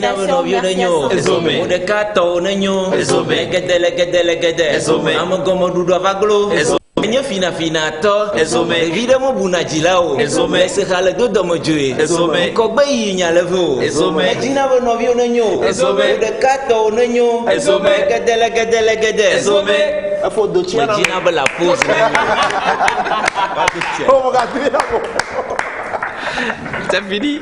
Nya fina fina to ezome évidemment bunajilao ezome se xale do domo joe ezome ko gbe yi nya levo ezome dina bo no bio nenyo ezome de kato nenyo ezome gedele ezome afo do tia na dina bo la pose Oh mon gars, c'est fini.